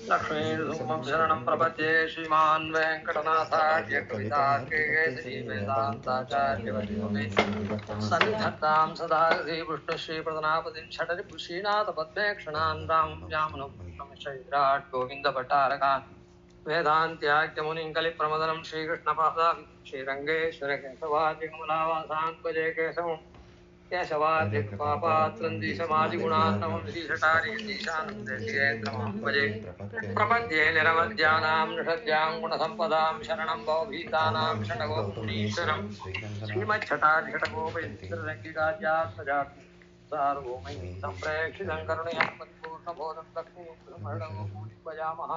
लक्ष्मीनृसिंहं शरणं प्रपद्ये श्रीमान् वेङ्कटनाथार्य कवितार्किकेसरी वेदान्ताचार्यवर्यो मे सन्निधत्तां सदा श्रीविष्णुश्रीप्रदनापतिं षडरिपुश्रीनाथपद्मेक्षणान् रामयामनोविराट् गोविन्दभट्टारकान् वेदान्त्याख्यमुनिं कलिप्रमदनं श्रीकृष्णपादां श्रीरङ्गेश्वरकेशवाद्यकमलावासान् भजे केशवम् केशवाद्यकृपापात्रं दिशमादिगुणान्नवं श्रीषटार्यतीशानन्देन्द्रमहं भजे प्रपद्ये निरवद्यानां निषद्यां गुणसम्पदां शरणं भवभीतानां षण्मुनीश्वरं श्रीमच्छटार्यषटकोपयन्त्ररङ्गिकाद्यात्मजातं सार्वभौमैः सम्प्रेक्षितं करुणया परिपूर्णबोधं लक्ष्मीं भजामः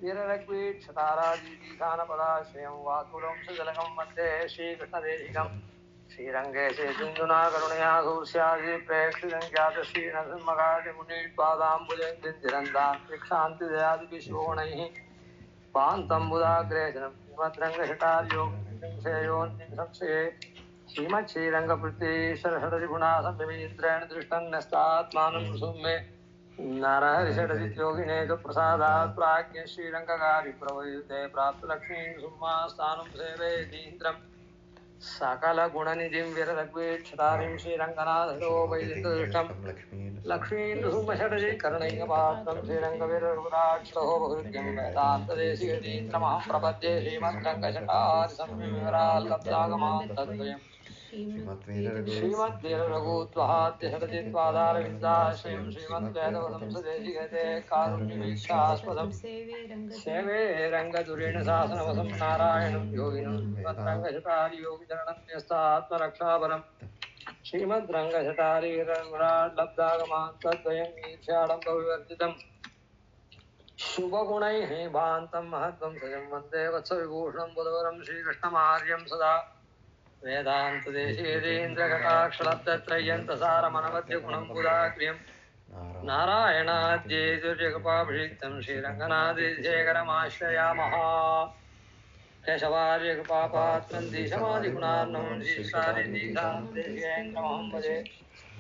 वीररग्वीक्षताराजीतीखानपदाश्रयं वातुलं सुजलकं वन्दे श्रीकृष्णदेशिकम् श्रीरङ्गेशे सिन्धुना करुणया सूस्यादि प्रेक्षितं ख्यातश्रीनरसिंहकादिमुनिपादाम्बुजन्दिरन्तां शिक्षान्तिदयादिभिशोणैः पान्तम्बुदाग्रेसनं श्रीमद्रङ्गशटार्योगेयोन्निसंशये श्रीमच्छ्रीरङ्गपृथ्वीश्वरषडरिगुणासंयमीन्द्रेण दृष्टं नस्तात्मानं सुमे नरहरिषडजित्योगिनेषु प्रसादात् प्राज्ञ श्रीरङ्गकारिप्रवयुते प्राप्तलक्ष्मीं सुम्मास्थानं सेवेतीन्द्रम् सकलगुणनिधिं विरलग्वीक्षतारिं श्रीरङ्गनाथोपैदिष्टं लक्ष्मीन्दुसुमषडजिकर्णैकपात्रं श्रीरङ्गवीरघुराक्षरो बहुरुद्यं वेदान्तदेशिकतीन्द्रमहं प्रपद्ये श्रीमद्रङ्गशटारिसंविवराल्लब्धागमान्तद्वयम् श्रीमद्वीररघुत्वहाद्यषडजित्पादारविन्दाश्रयं श्रीमद्वेदवसंसदेशिगते कारुण्यवीक्षास्पदं सेवे रङ्गधुरेण शासनवसं नारायणं योगिनं श्रीमद्रङ्गशटारियोगिचरणन्यस्तात्मरक्षापरम् श्रीमद्रङ्गशटारिरघुराल्लब्धागमान्तद्वयम् ईर्ष्याडम्बविवर्जितम् शुभगुणैः भान्तं महद्वं सजं वन्दे वत्सविभूषणं बुधवरं श्रीकृष्णमार्यं सदा वेदान्तदेशीन्द्रकटाक्षलब्धत्रय्यन्तसारमनवद्यगुणं बुधाक्रियं नारायणाद्यैर्जगपाभिषिक्तं श्रीरङ्गनाथशेखरमाश्रयामः केशवार्यकृपापात्रं दिशमादिगुणार्णवं श्रीशारीदीशान्देशिकेन्द्रमहं भजे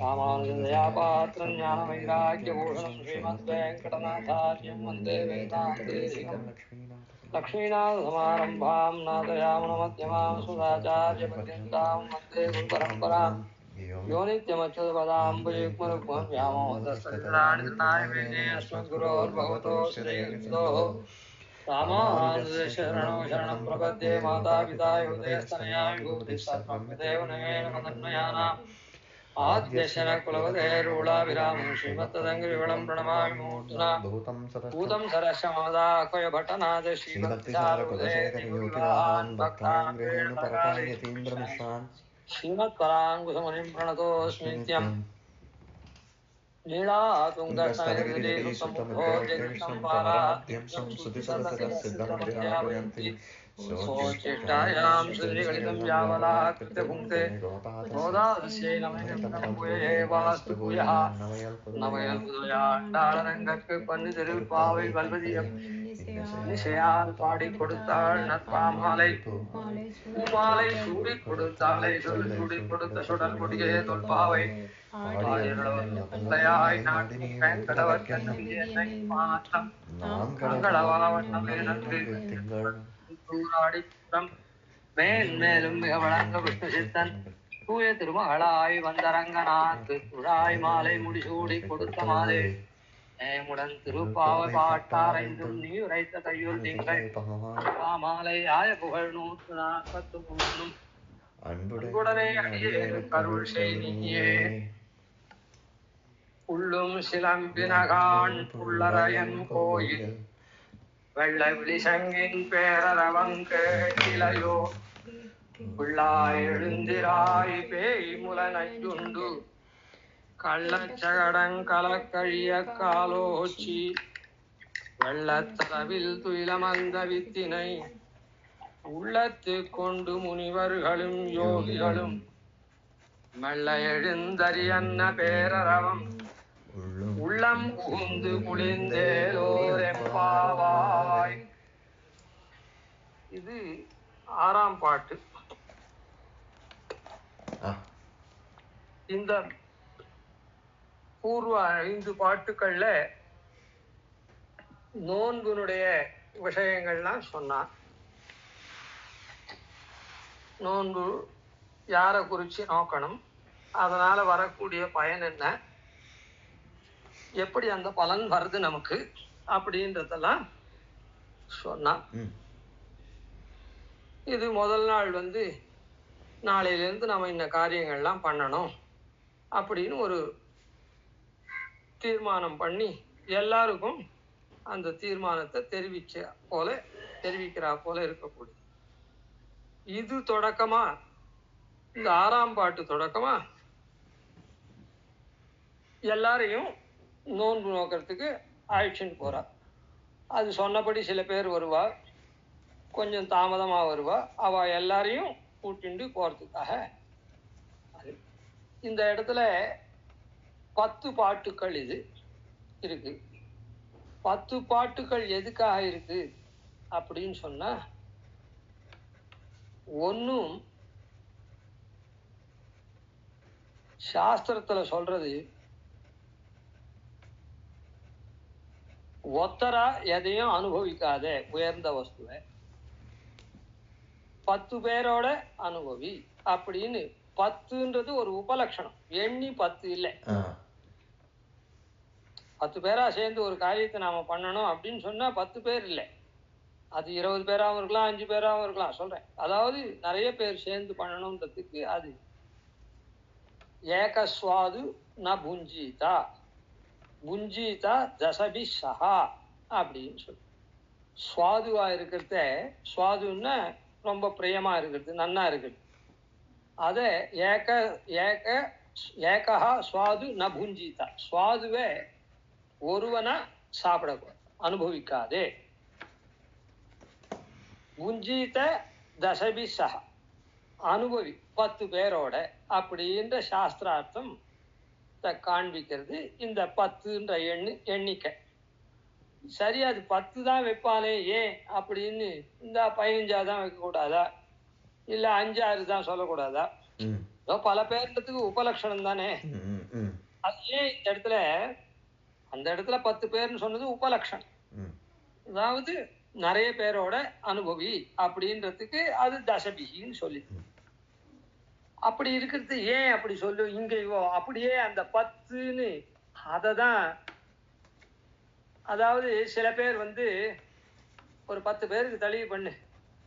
रामानुजदयापात्रं ज्ञानवैराग्यभूषणं श्रीमद्वेङ्कटनाथार्यं वन्दे वेदान्तदेशिकम् लक्ष्मीनाथसमारम्भां नाथयामुनमध्यमां सुधाचार्यपर्यन्तां वन्दे गुरुपरम्पराम् यो नित्यमच्युतपदाम्बुजयुग्मरुग्मं व्यामोहतस्तदितराणि तृणाय मेने अस्मद्गुरोर्भगवतो श्रीगुरोः रामानुजशरणो शरणं प्रपद्ये मातापिता योगेस्तनया विभूतिः सर्वं तदेव नयेन मदन्मयानाम् आद्यशनकुलवधेरुलाभिरामं श्रीमत्तदङ्घ्रिवलं प्रणमामि मूर्ध्ना भूतं सरस्यमदाह्वय भट्टनाथ श्रीभक्तिसारकुलशेखरयोगिवाहान् भक्ताङ्ग्रेणपरकालयतीन्द्रमिश्रान् श्रीमत्पराङ्कुशमुनिं प्रणतोऽस्मि लीलातुङ्गस्तनगिरिसुसमुद्भो जगत्सम्पाराद्यं संस्तुतिसदसदसिद्धमध्यापयन्ति सोच्चिष्टायां श्रीगणितं यावलाकृतपुङ्क्ते गोदास्यै नमयम्बुये वास्तु भूयः नवयल्पुदयाण्डाळरङ्गற்கு பன்னிதிருப்பாவை வல்வதியம் இசையால் பாடி கொடுத்தாள் நற்பாமாலை பூமாலை சூடி கொடுத்தாளை சூடி கொடுத்த சுடல் கொடியே தொல்பாவை ஆயிரளாய் நாட்டினி வெங்கடவர் கண்ணவியனை மாற்றம் மங்களவாவண்ணமே நன்றி திங்களாடிப்புறம் மேன்மேலும் மிக வழங்க விஷ்ணு சித்தன் தூய திருமகளாய் வந்தரங்கநாத்து துழாய் மாலை முடிசூடி கொடுத்த மாலே நேமுடன் திருப்பாவை பாட்டாரைந்தும் நீ உரைத்த கையுள் திங்கள் மாலை ஆய புகழ் 143 அன்புடனே கருள் செய்தியே உள்ளும் சிலம்பினகான் புள்ளரையன் கோயில் வெள்ள விழிசங்கின் பேரரவங்கேயிலையோ பிள்ளாய் எழுந்திராய் பேய் முலனையுண்டு கள்ளச்சகடங் கலக்கழிய காலோச்சி வெள்ளத்தளவில் துயிலமந்த வித்தினை உள்ளத்து கொண்டு முனிவர்களும் யோகிகளும் மெல்ல எழுந்தரியன்ன பேரரவம் உள்ளம் புகுந்து குளிர்ந்தேலோரெம்பாவாய். இது 6ஆம் பாட்டு. இந்த பூர்வ 5 பாட்டுக்கள்ல நோன்பினுடைய விஷயங்கள்லாம் சொன்னான். நோன்பு யாரை குறிச்சு நோக்கணும், அதனால வரக்கூடிய பயன் என்ன, எப்படி அந்த பலன் வருது நமக்கு அப்படின்றதெல்லாம் சொன்னான். இது முதல் நாள் நாளையிலேருந்து நம்ம இந்த காரியங்கள்லாம் பண்ணணும் அப்படின்னு ஒரு தீர்மானம் பண்ணி எல்லாருக்கும் அந்த தீர்மானத்தை தெரிவிக்கிறா போல இருக்கக்கூடிய இது தொடக்கமா. இந்த 6ஆம் பாட்டு தொடக்கமா எல்லாரையும் நோன்பு நோக்கிறதுக்கு அழைச்சின்னு போறா. அது சொன்னபடி சில பேர் வருவா, கொஞ்சம் தாமதமா வருவா. அவ எல்லாரையும் கூட்டிண்டு போறதுக்காக இந்த இடத்துல 10 பாட்டுக்கள் இது இருக்கு. 10 பாட்டுக்கள் எதுக்காக இருக்கு அப்படின்னு சொன்னா, ஒன்னும் சாஸ்திரத்துல சொல்றது ஒத்தரா எதையும் அனுபவிக்காத உயர்ந்த வஸ்துவை 10 பேரோட அனுபவி அப்படின்னு. 10ன்றது ஒரு உபலட்சணம், எண்ணி 10 இல்லை. 10 பேரா சேர்ந்து ஒரு காரியத்தை நாம பண்ணணும் அப்படின்னு சொன்னா 10 பேர் இல்லை, அது 20 பேராகவும் இருக்கலாம், 5 பேராகவும் இருக்கலாம். சொல்றேன், அதாவது நிறைய பேர் சேர்ந்து பண்ணணும்ன்றதுக்கு அது ஏகஸ்வாது ந புஞ்சீதா புஞ்சீதா தசபி சஹா அப்படின்னு சொல்லு. சுவாதுவா இருக்கிறத, சுவாதுன்னா ரொம்ப பிரியமா இருக்கிறது, நன்னா இருக்கிறது, அத ஏகா சுவாது ந புஞ்சீதா, சுவாதுவை ஒருவனா சாப்பிடக்கூடாது, அனுபவிக்காதே. புஞ்சீத தசபி சஹா, அனுபவி 10 பேரோட அப்படின்ற சாஸ்திரார்த்தம் காண்பிக்கிறது இந்த 10ன்ற எண்ணிக்கை. சரி, அது 10 தான் வைப்பானே, ஏன் அப்படின்னு இந்த 15 தான் வைக்க கூடாதா, இல்ல 5 6 தான் சொல்லக்கூடாதா? பல பேர்ன்றதுக்கு உபலட்சணம் தானே. அது ஏன் இந்த இடத்துல அந்த இடத்துல 10 பேர்னு சொன்னது உபலட்சணம், அதாவது நிறைய பேரோட அனுபவி அப்படின்றதுக்கு அது தசபிகின்னு சொல்லி. அப்படி இருக்கிறது ஏன் அப்படி சொல்லு இங்க அப்படியே அந்த 10ன்னு அததான். அதாவது சில பேர் ஒரு 10 பேருக்கு தெளிவு பண்ணு,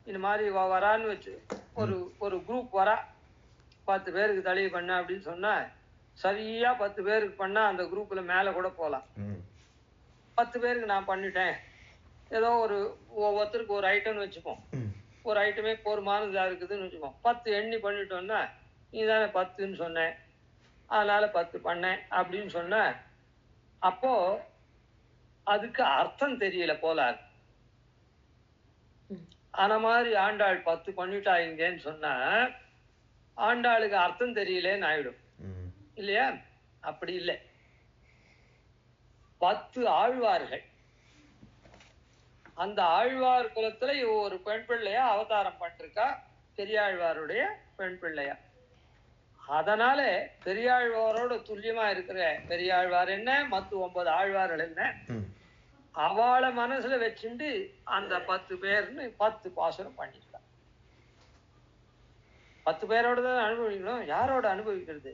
இந்த மாதிரி வரான்னு வச்சு ஒரு குரூப் வரா, 10 பேருக்கு தெளிவு பண்ண அப்படின்னு சொன்னா சரியா 10 பேருக்கு பண்ணா அந்த குரூப்ல மேல கூட போலாம். 10 பேருக்கு நான் பண்ணிட்டேன், ஏதோ ஒவ்வொருத்தருக்கு ஒரு ஐட்டம்னு வச்சுப்போம், ஒரு ஐட்டமே போருமானதா இருக்குதுன்னு வச்சுப்போம். 10 எண்ணி பண்ணிட்டோம்னா நீ தானே 10ன்னு சொன்ன, அதனால 10 பண்ணேன் அப்படின்னு சொன்ன, அப்போ அதுக்கு அர்த்தம் தெரியல போல. அந்த மாதிரி ஆண்டாள் 10 பண்ணிட்டாங்கன்னு சொன்னா ஆண்டாளுக்கு அர்த்தம் தெரியலன்னு ஆயிடும் இல்லையா? அப்படி இல்லை. 10 ஆழ்வார்கள், அந்த ஆழ்வார் குலத்துல ஒரு பெண் பிள்ளையா அவதாரம் பண்ணிருக்கா, பெரியாழ்வாருடைய பெண் பிள்ளையா. அதனால பெரியாழ்வாரோட துல்லியமா இருக்கிற பெரியாழ்வார் என்ன, மற்ற 9 ஆழ்வார்கள் என்ன, அவளை மனசுல வச்சுட்டு அந்த 10 பேர்னு 10 பாசுரம் பண்ணிருக்கா. 10 பேரோட தான் அனுபவிக்கணும். யாரோட அனுபவிக்கிறது?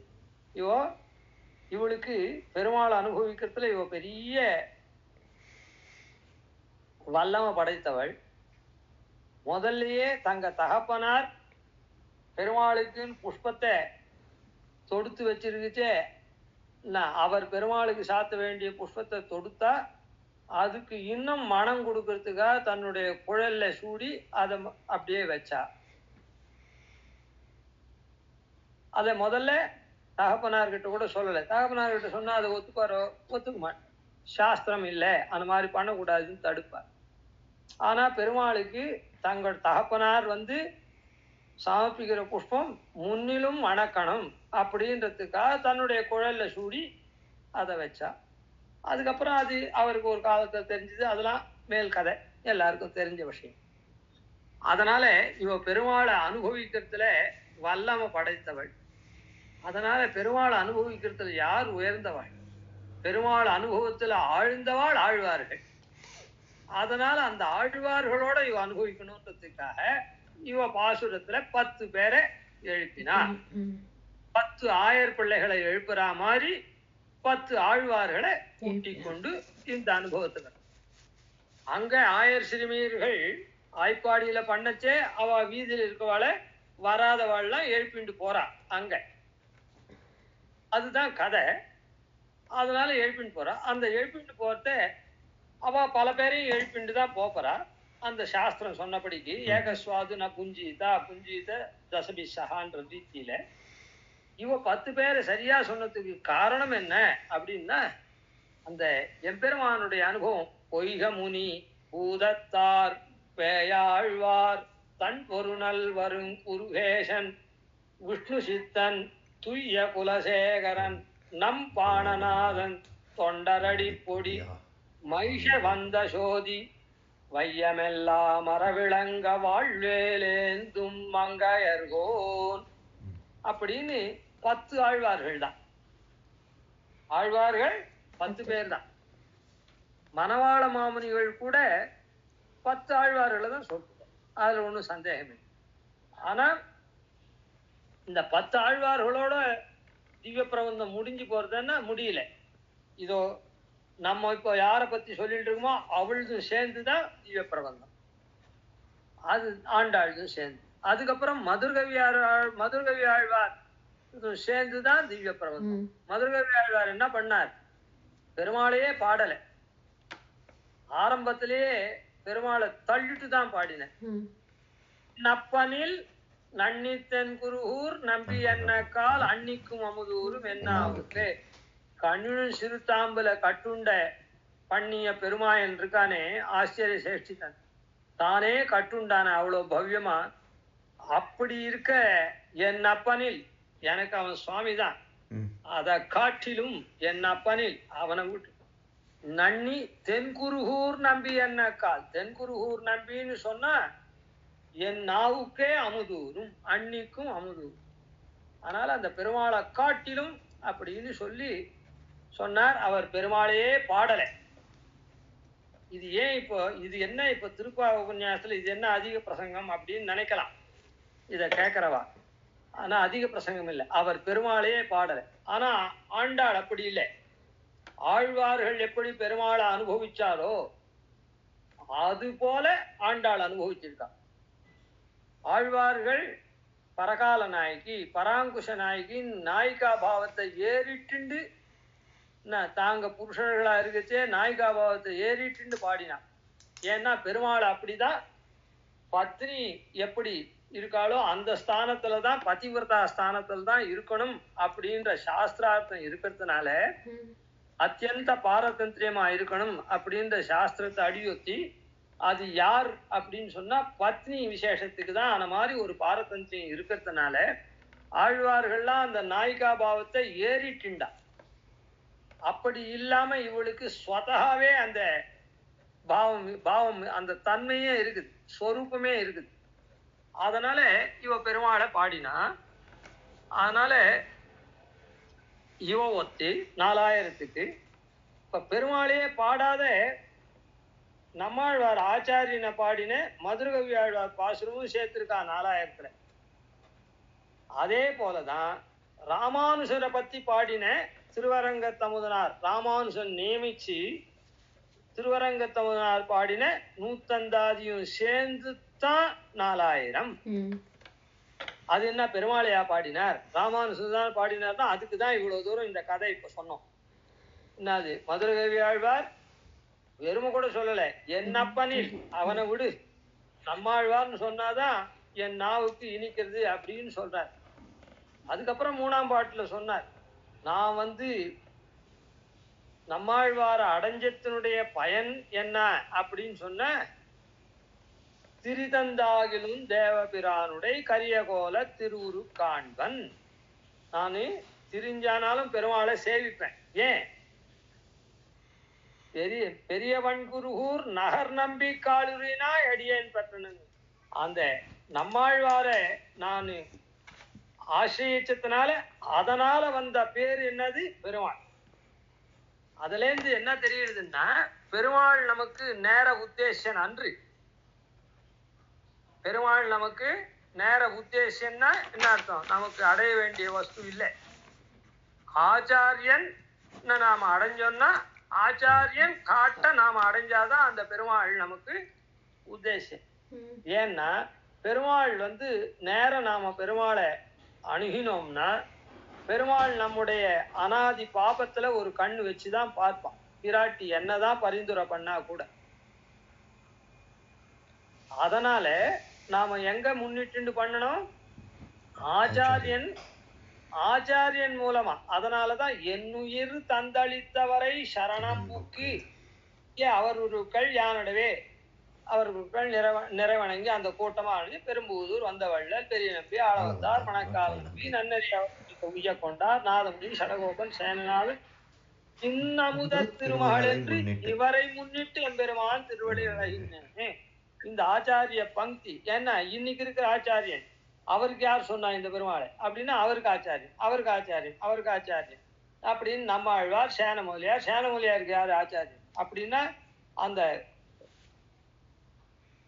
இவளுக்கு பெருமாள் அனுபவிக்கிறதுல இவ பெரிய வல்லமை படைத்தவள். முதல்லயே தங்க தகப்பனார் பெருமாளுக்குன்னு புஷ்பத்தை தொடுத்து வச்சிருந்துச்சே, அவர் பெருமாளுக்கு சாத்த வேண்டிய புஷ்பத்தை தொடுத்தா அதுக்கு இன்னும் மனம் கொடுக்கறதுக்காக தன்னுடைய குழல்ல சூடி அதை அப்படியே வச்சா. அதை முதல்ல தகப்பனார்கிட்ட கூட சொல்லலை. தகப்பனார்கிட்ட சொன்னா அதை ஒத்துக்க மாட்டேன், சாஸ்திரம் இல்லை, அந்த மாதிரி பண்ணக்கூடாதுன்னு தடுப்பார். ஆனா பெருமாளுக்கு தங்கள் தகப்பனார் சமர்ப்பிக்கிற புஷ்பம் முன்னிலும் மணக்கணும் அப்படின்றதுக்காக தன்னுடைய குழல்ல சூடி அதை வச்சா. அதுக்கப்புறம் அது அவருக்கு ஒரு காலத்துல தெரிஞ்சது, அதெல்லாம் மேல் கதை, எல்லாருக்கும் தெரிஞ்ச விஷயம். அதனால இவ பெருமாளை அனுபவிக்கிறதுல வல்லமை படைத்தவள். அதனால பெருமாள் அனுபவிக்கிறதுல யார் உயர்ந்தவாள்? பெருமாள் அனுபவத்துல ஆழ்ந்தவாள் ஆழ்வார்கள். அதனால அந்த ஆழ்வார்களோட இவ அனுபவிக்கணும்ன்றதுக்காக இவ பாசுரத்துல 10 பேரை எழுப்பினார். 10 ஆயர் பிள்ளைகளை எழுப்புற மாதிரி 10 ஆழ்வார்களை கூட்டிக் கொண்டு இந்த அனுபவத்துல அங்க ஆயர் சிறுமியர்கள் ஆய்ப்பாடியில பண்ணச்சே அவ வீதியில் இருக்கவாள வராதவாள்லாம் எழுப்பிண்டு போறா அங்க. அதுதான் கதை. அதனால எழுப்பிண்டு போறா. அந்த எழுப்பிண்டு போறத அவ பல பேரையும் எழுப்பிண்டு தான் போறா. அந்த சாஸ்திரம் சொன்னபடிக்கு ஏகஸ்வாது ந புஞ்சீதா புஞ்சீத தசபிஷகான்ற ரீதியில இவ 10 பேரை சரியா சொன்னதுக்கு காரணம் என்ன அப்படின்னா, அந்த எம்பெருமானுடைய அனுபவம் பொய்க முனி பூதத்தார் பேயாழ்வார் தன் பொருணல் வரும் குருகேசன் விஷ்ணு சித்தன் துய்ய குலசேகரன் நம் பாணநாதன் தொண்டரடி பொடி மைஷ வந்த சோதி வையமெல்லாம் மரவிளங்க வாழ்வேலேந்தும் மங்கையர்கோன் அப்படின்னு 10 ஆழ்வார்கள் தான். ஆழ்வார்கள் 10 பேர் தான். மணவாள மாமுனிகள் கூட 10 ஆழ்வார்களை தான் சொல்றாங்க. அதுல ஒன்றும் சந்தேகம் இல்லை. ஆனா இந்த 10 ஆழ்வார்களோட திவ்ய பிரபந்தம் முடிஞ்சு போறதுன்னா முடியல. இதோ நம்ம இப்போ யாரை பத்தி சொல்லிட்டு இருக்கோமோ அவளுதும் சேர்ந்துதான் திவ்ய பிரபந்தம். அது ஆண்டாளுதும் சேர்ந்து. அதுக்கப்புறம் மதுர்கவி ஆழ்வார் சேர்ந்துதான் திவ்ய பிரபந்தம். மதுர்கவி ஆழ்வார் என்ன பண்ணார்? பெருமாளையே பாடல. ஆரம்பத்திலேயே பெருமாளை தள்ளிட்டு தான் பாடின. நப்பனில் நன்னி தென் குருகூர் நம்பி என்ன கால் அன்னிக்கும் அமுதூரும் என்னாவுக்கு கண்ணுன் சிறுதாம்புல கட்டுண்ட பண்ணிய பெருமாயன் இருக்கானே ஆச்சரிய சேஷ்டிதன் தானே கட்டுண்டான அவ்வளவு பவ்யமா. அப்படி இருக்க என் அப்பனில் எனக்கு அவன் சுவாமி தான். அதை காட்டிலும் என் அப்பனில் அவனை விட்டு நன்னி தென்குருகூர் நம்பி என்ன கால். தென்குருகூர் நம்பின்னு சொன்னா என் நாவுக்கே அமுதூரும் அன்னிக்கும் அமுதூரும். அதனால அந்த பெருமாளை காட்டிலும் அப்படின்னு சொல்லி சொன்னார். அவர் பெருமாளையே பாடலை. இது ஏன் இப்போ இது என்ன இப்போ திருப்பாவை உபன்யாசத்துல இது என்ன அதிக பிரசங்கம் அப்படின்னு நினைக்கலாம் இதை கேட்கிறவா. ஆனா அதிக பிரசங்கம் இல்லை. அவர் பெருமாளையே பாடலை. ஆனா ஆண்டாள் அப்படி இல்லை. ஆழ்வார்கள் எப்படி பெருமாளை அனுபவிச்சாரோ அது போல ஆண்டாள் அனுபவிச்சிருக்கா. ஆழ்வார்கள் பரகால நாயகி பராங்குஷ நாயகின் நாயிகா பாவத்தை ஏறிட்டு தாங்க புருஷர்களா இருக்கச்சே நாயிகா பாவத்தை ஏறிட்டு பாடினான். ஏன்னா பெருமாள் அப்படிதான் பத்னி எப்படி இருக்காளோ அந்த ஸ்தானத்துலதான் பதிவிரதா ஸ்தானத்துல தான் இருக்கணும் அப்படின்ற சாஸ்திரார்த்தம் இருக்கிறதுனால அத்தியந்த பாரதந்திரியமா இருக்கணும் அப்படின்ற சாஸ்திரத்தை அடியொத்தி அது யார் அப்படின்னு சொன்னா பத்னி விசேஷத்துக்கு தான் அந்த மாதிரி ஒரு பாரதந்திரியம் இருக்கிறதுனால ஆழ்வார்கள்லாம் அந்த நாயிகா பாவத்தை ஏறிட்டுண்டா. அப்படி இல்லாம இவளுக்கு ஸ்வதகாவே அந்த பாவம் அந்த தன்மையே இருக்குது, ஸ்வரூபமே இருக்குது. அதனால இவ பெருமாளை பாடினா. அதனால இவ ஒத்தி 4000க்கு இப்ப பெருமாளையே பாடாத நம்மாழ்வார் ஆச்சாரியனை பாடின மதுரகவி ஆழ்வார் பாசுரமும் சேர்த்திருக்கா 4000த்துல. அதே போலதான் ராமானுஷரை பத்தி பாடின திருவரங்கத்தமுதனார் ராமானுஷன் நியமிச்சு திருவரங்கத்தமுதனார் பாடின 150 சேர்ந்து தான் 4000. அது என்ன பெருமாளையா பாடினார்? ராமானுஷன் தான் பாடினார் தான். அதுக்குதான் இவ்வளவு தூரம் இந்த கதை இப்ப சொன்னோம். என்னது மதுரகவி ஆழ்வார் வெறும கூட சொல்லல, என்னப்பனில் அவனை விடு நம்மாழ்வார்னு சொன்னாதான் என் நாவுக்கு இனிக்கிறது அப்படின்னு சொல்றார். அதுக்கப்புறம் 3ஆம் பாட்டுல சொன்னார், நான் நம்மாழ்வார அடைஞ்சத்தினுடைய பயன் என்ன அப்படின்னு சொன்ன திரிதந்தாகிலும் தேவபிரானுடைய கரியகோல திருவுரு காண்பன். நானு திரிஞ்சானாலும் பெருமாளை சேவிப்பேன். ஏன்? பெரியவன் குருகூர் நகர் நம்பி காலுரினா அடியேன் பெற்றனு. அந்த நம்மாழ்வார நான் ஆசிரியச்சத்தினால அதனால வந்த பேர் என்னது? பெருமாள். அதுல இருந்து என்ன தெரியுதுன்னா, பெருமாள் நமக்கு நேர உத்தேசன் அன்று. பெருமாள் நமக்கு நேர உத்தேசம்னா என்ன அர்த்தம்? நமக்கு அடைய வேண்டிய வஸ்து இல்லை. ஆச்சாரியன் நாம அடைஞ்சோம்னா ஆச்சாரியன் காட்ட நாம அடைஞ்சாதான் அந்த பெருமாள் நமக்கு உத்தேசம். ஏன்னா பெருமாள் நேர நாம பெருமாளை அணுகினோம்னா பெருமாள் நம்முடைய அனாதி பாபத்துல ஒரு கண்ணு வச்சுதான் பார்ப்பான். பிராட்டி என்னதான் பரிந்துரை பண்ணா கூட. அதனால நாம எங்க முன்னிட்டு பண்ணணும்? ஆச்சாரியன் மூலமா. அதனாலதான் என்னுயிர் தந்தளித்தவரை சரணம் பூக்கி அவருக்கள் யானடவே அவர்களுக்கள் நிறைவணங்கி அந்த கூட்டமா அழிஞ்சு பெரும்புதூர் வந்த வள்ளல் பெரிய நம்பி ஆளவந்தார் பணக்கார நம்பி நன்னறி உய்ய கொண்டார் நாதமுடி சடகோபன் சேனநாதன் இன்னமுத திருமகள் என்று இவரை முன்னிட்டு எம்பெருமான் திருவடி அழகினே. இந்த ஆச்சாரிய பங்கி என்ன இன்னைக்கு இருக்கிற ஆச்சாரியன் அவருக்கு யார் சொன்னா இந்த பெருமாளை அப்படின்னா அவருக்கு ஆச்சாரியன் அப்படின்னு நம்ம ஆழ்வார் சேனமொழியாருக்கு யாரு ஆச்சாரியன் அப்படின்னா அந்த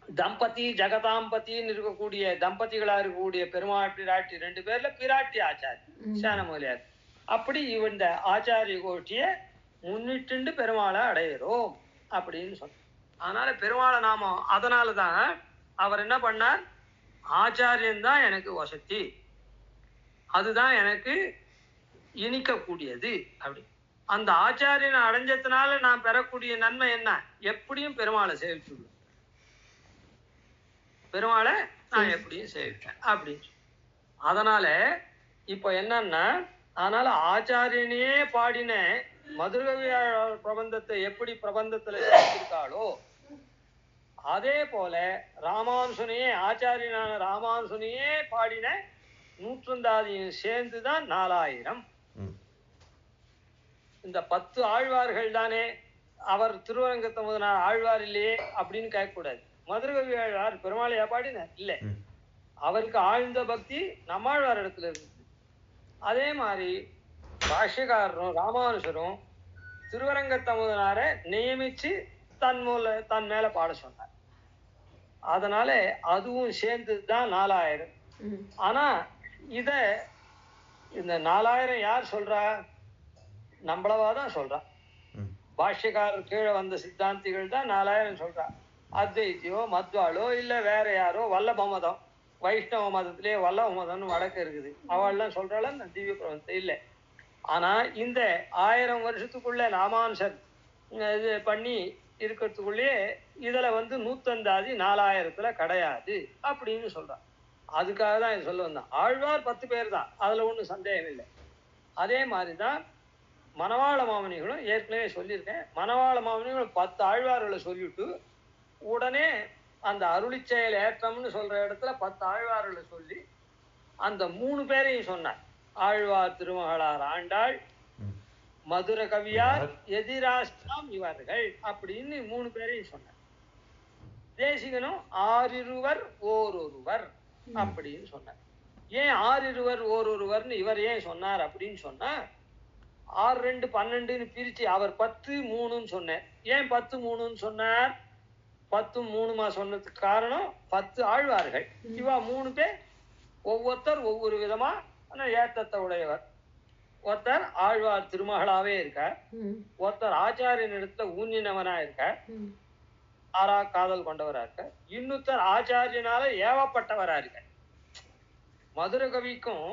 தம்பதி ஜெகதாம்பத்தின்னு இருக்கக்கூடிய தம்பதிகளா இருக்கக்கூடிய பெருமாள் பிராட்டி 2 பேர்ல பிராட்டி ஆச்சாரியன் சேனமொழியார். அப்படி இந்த ஆச்சாரிய கோஷ்டிய முன்னிட்டு பெருமாளை அடையிறோம் அப்படின்னு சொன்ன. அதனால பெருமாளை நாம அதனாலதான் அவர் என்ன பண்ணார்? ஆச்சாரியன் தான் எனக்கு வசதி, அதுதான் எனக்கு இனிக்கக்கூடியது அப்படி. அந்த ஆச்சாரியனை அடைஞ்சதுனால நான் பெறக்கூடிய நன்மை என்ன? எப்படியும் பெருமாளை சேவிச்சுடுவேன், பெருமாளை நான் எப்படியும் சேவிப்பேன் அப்படின்னு. அதனால இப்ப என்னன்னா, அதனால ஆச்சாரியனையே பாடின மதுரகவி பிரபந்தத்தை எப்படி பிரபந்தத்துல சேர்த்திருக்காளோ அதே போல ராமானுசனையே ஆச்சாரியனான ராமானுசனையே பாடின 109 சேர்ந்துதான் 4000. இந்த 10 ஆழ்வார்கள் தானே. அவர் திருவரங்கத்தை முதனார் ஆழ்வார் இல்லையே அப்படின்னு கேட்கக்கூடாது. மதுரகவி ஆழ்வார் பெருமாளையா பாடின இல்லை, அவருக்கு ஆழ்ந்த பக்தி நம்மாழ்வார் இடத்துல இருக்கு. அதே மாதிரி பாஷ்யக்காரரும் ராமானுசரும் திருவரங்கத்தமுதனார நியமிச்சு தன் மேல பாட சொன்னார். அதனால அதுவும் சேர்ந்துதான் 4000. ஆனா இத இந்த 4000 யார் சொல்றா? நம்மளவாதான் சொல்றா. பாஷ்யக்காரர் கீழே வந்த சித்தாந்திகள் தான் 4000 சொல்றா. அத்வைத்தியோ மத்வாலோ இல்ல வேற யாரோ வல்லப மதம், வைஷ்ணவ மதத்திலேயே வல்லப மதம்னு வடக்கு இருக்குது, அவள்லாம் சொல்றாள் திவ்ய பிரபந்தம் இல்லை. ஆனா இந்த 1000 வருஷத்துக்குள்ள ராமானுசர் இது பண்ணி இருக்கிறதுக்குள்ளேயே இதுல 109 4000 கிடையாது அப்படின்னு சொல்றான். அதுக்காக தான் இது சொல்ல வந்தான். ஆழ்வார் 10 பேர் தான், அதுல ஒன்றும் சந்தேகம் இல்லை. அதே மாதிரிதான் மணவாள மாமனிகளும் ஏற்கனவே சொல்லியிருக்கேன். மணவாள மாமனிகளும் 10 ஆழ்வார்களை சொல்லிவிட்டு உடனே அந்த அருளி செயல் ஏற்றம்னு சொல்ற இடத்துல 10 ஆழ்வார்களை சொல்லி அந்த 3 பேரையும் சொன்னார். ஆழ்வார் திருமகளார் ஆண்டாள், மதுர கவியார், எதிராஷ்டிரம் இவர்கள் அப்படின்னு 3 பேரையும் சொன்னார். தேசிகனும் ஆறிருவர் ஓரொருவர் அப்படின்னு சொன்னார். ஏன் ஆறிருவர் ஓரொருவர்னு இவர் ஏன் சொன்னார் அப்படின்னு சொன்னா, 6 2 12 பிரிச்சு அவர் 10 3ன்னு சொன்னார். ஏன் 10 3ன்னு சொன்னார்? 10 3மா சொன்னதுக்கு காரணம் 10 ஆழ்வார்கள். இவா 3 பேர் ஒவ்வொருத்தர் ஒவ்வொரு விதமா ஏத்தத்தை உடையவர். ஒருத்தர் ஆழ்வார் திருமகளாவே இருக்கார், ஒருத்தர் ஆச்சாரியன் இடத்துல ஊன்னினவனா இருக்கார், ஆறா காதல் கொண்டவரா இருக்கார், இன்னொருத்தர் ஆச்சாரியனால ஏவப்பட்டவரா இருக்கார். மதுர கவிக்கும்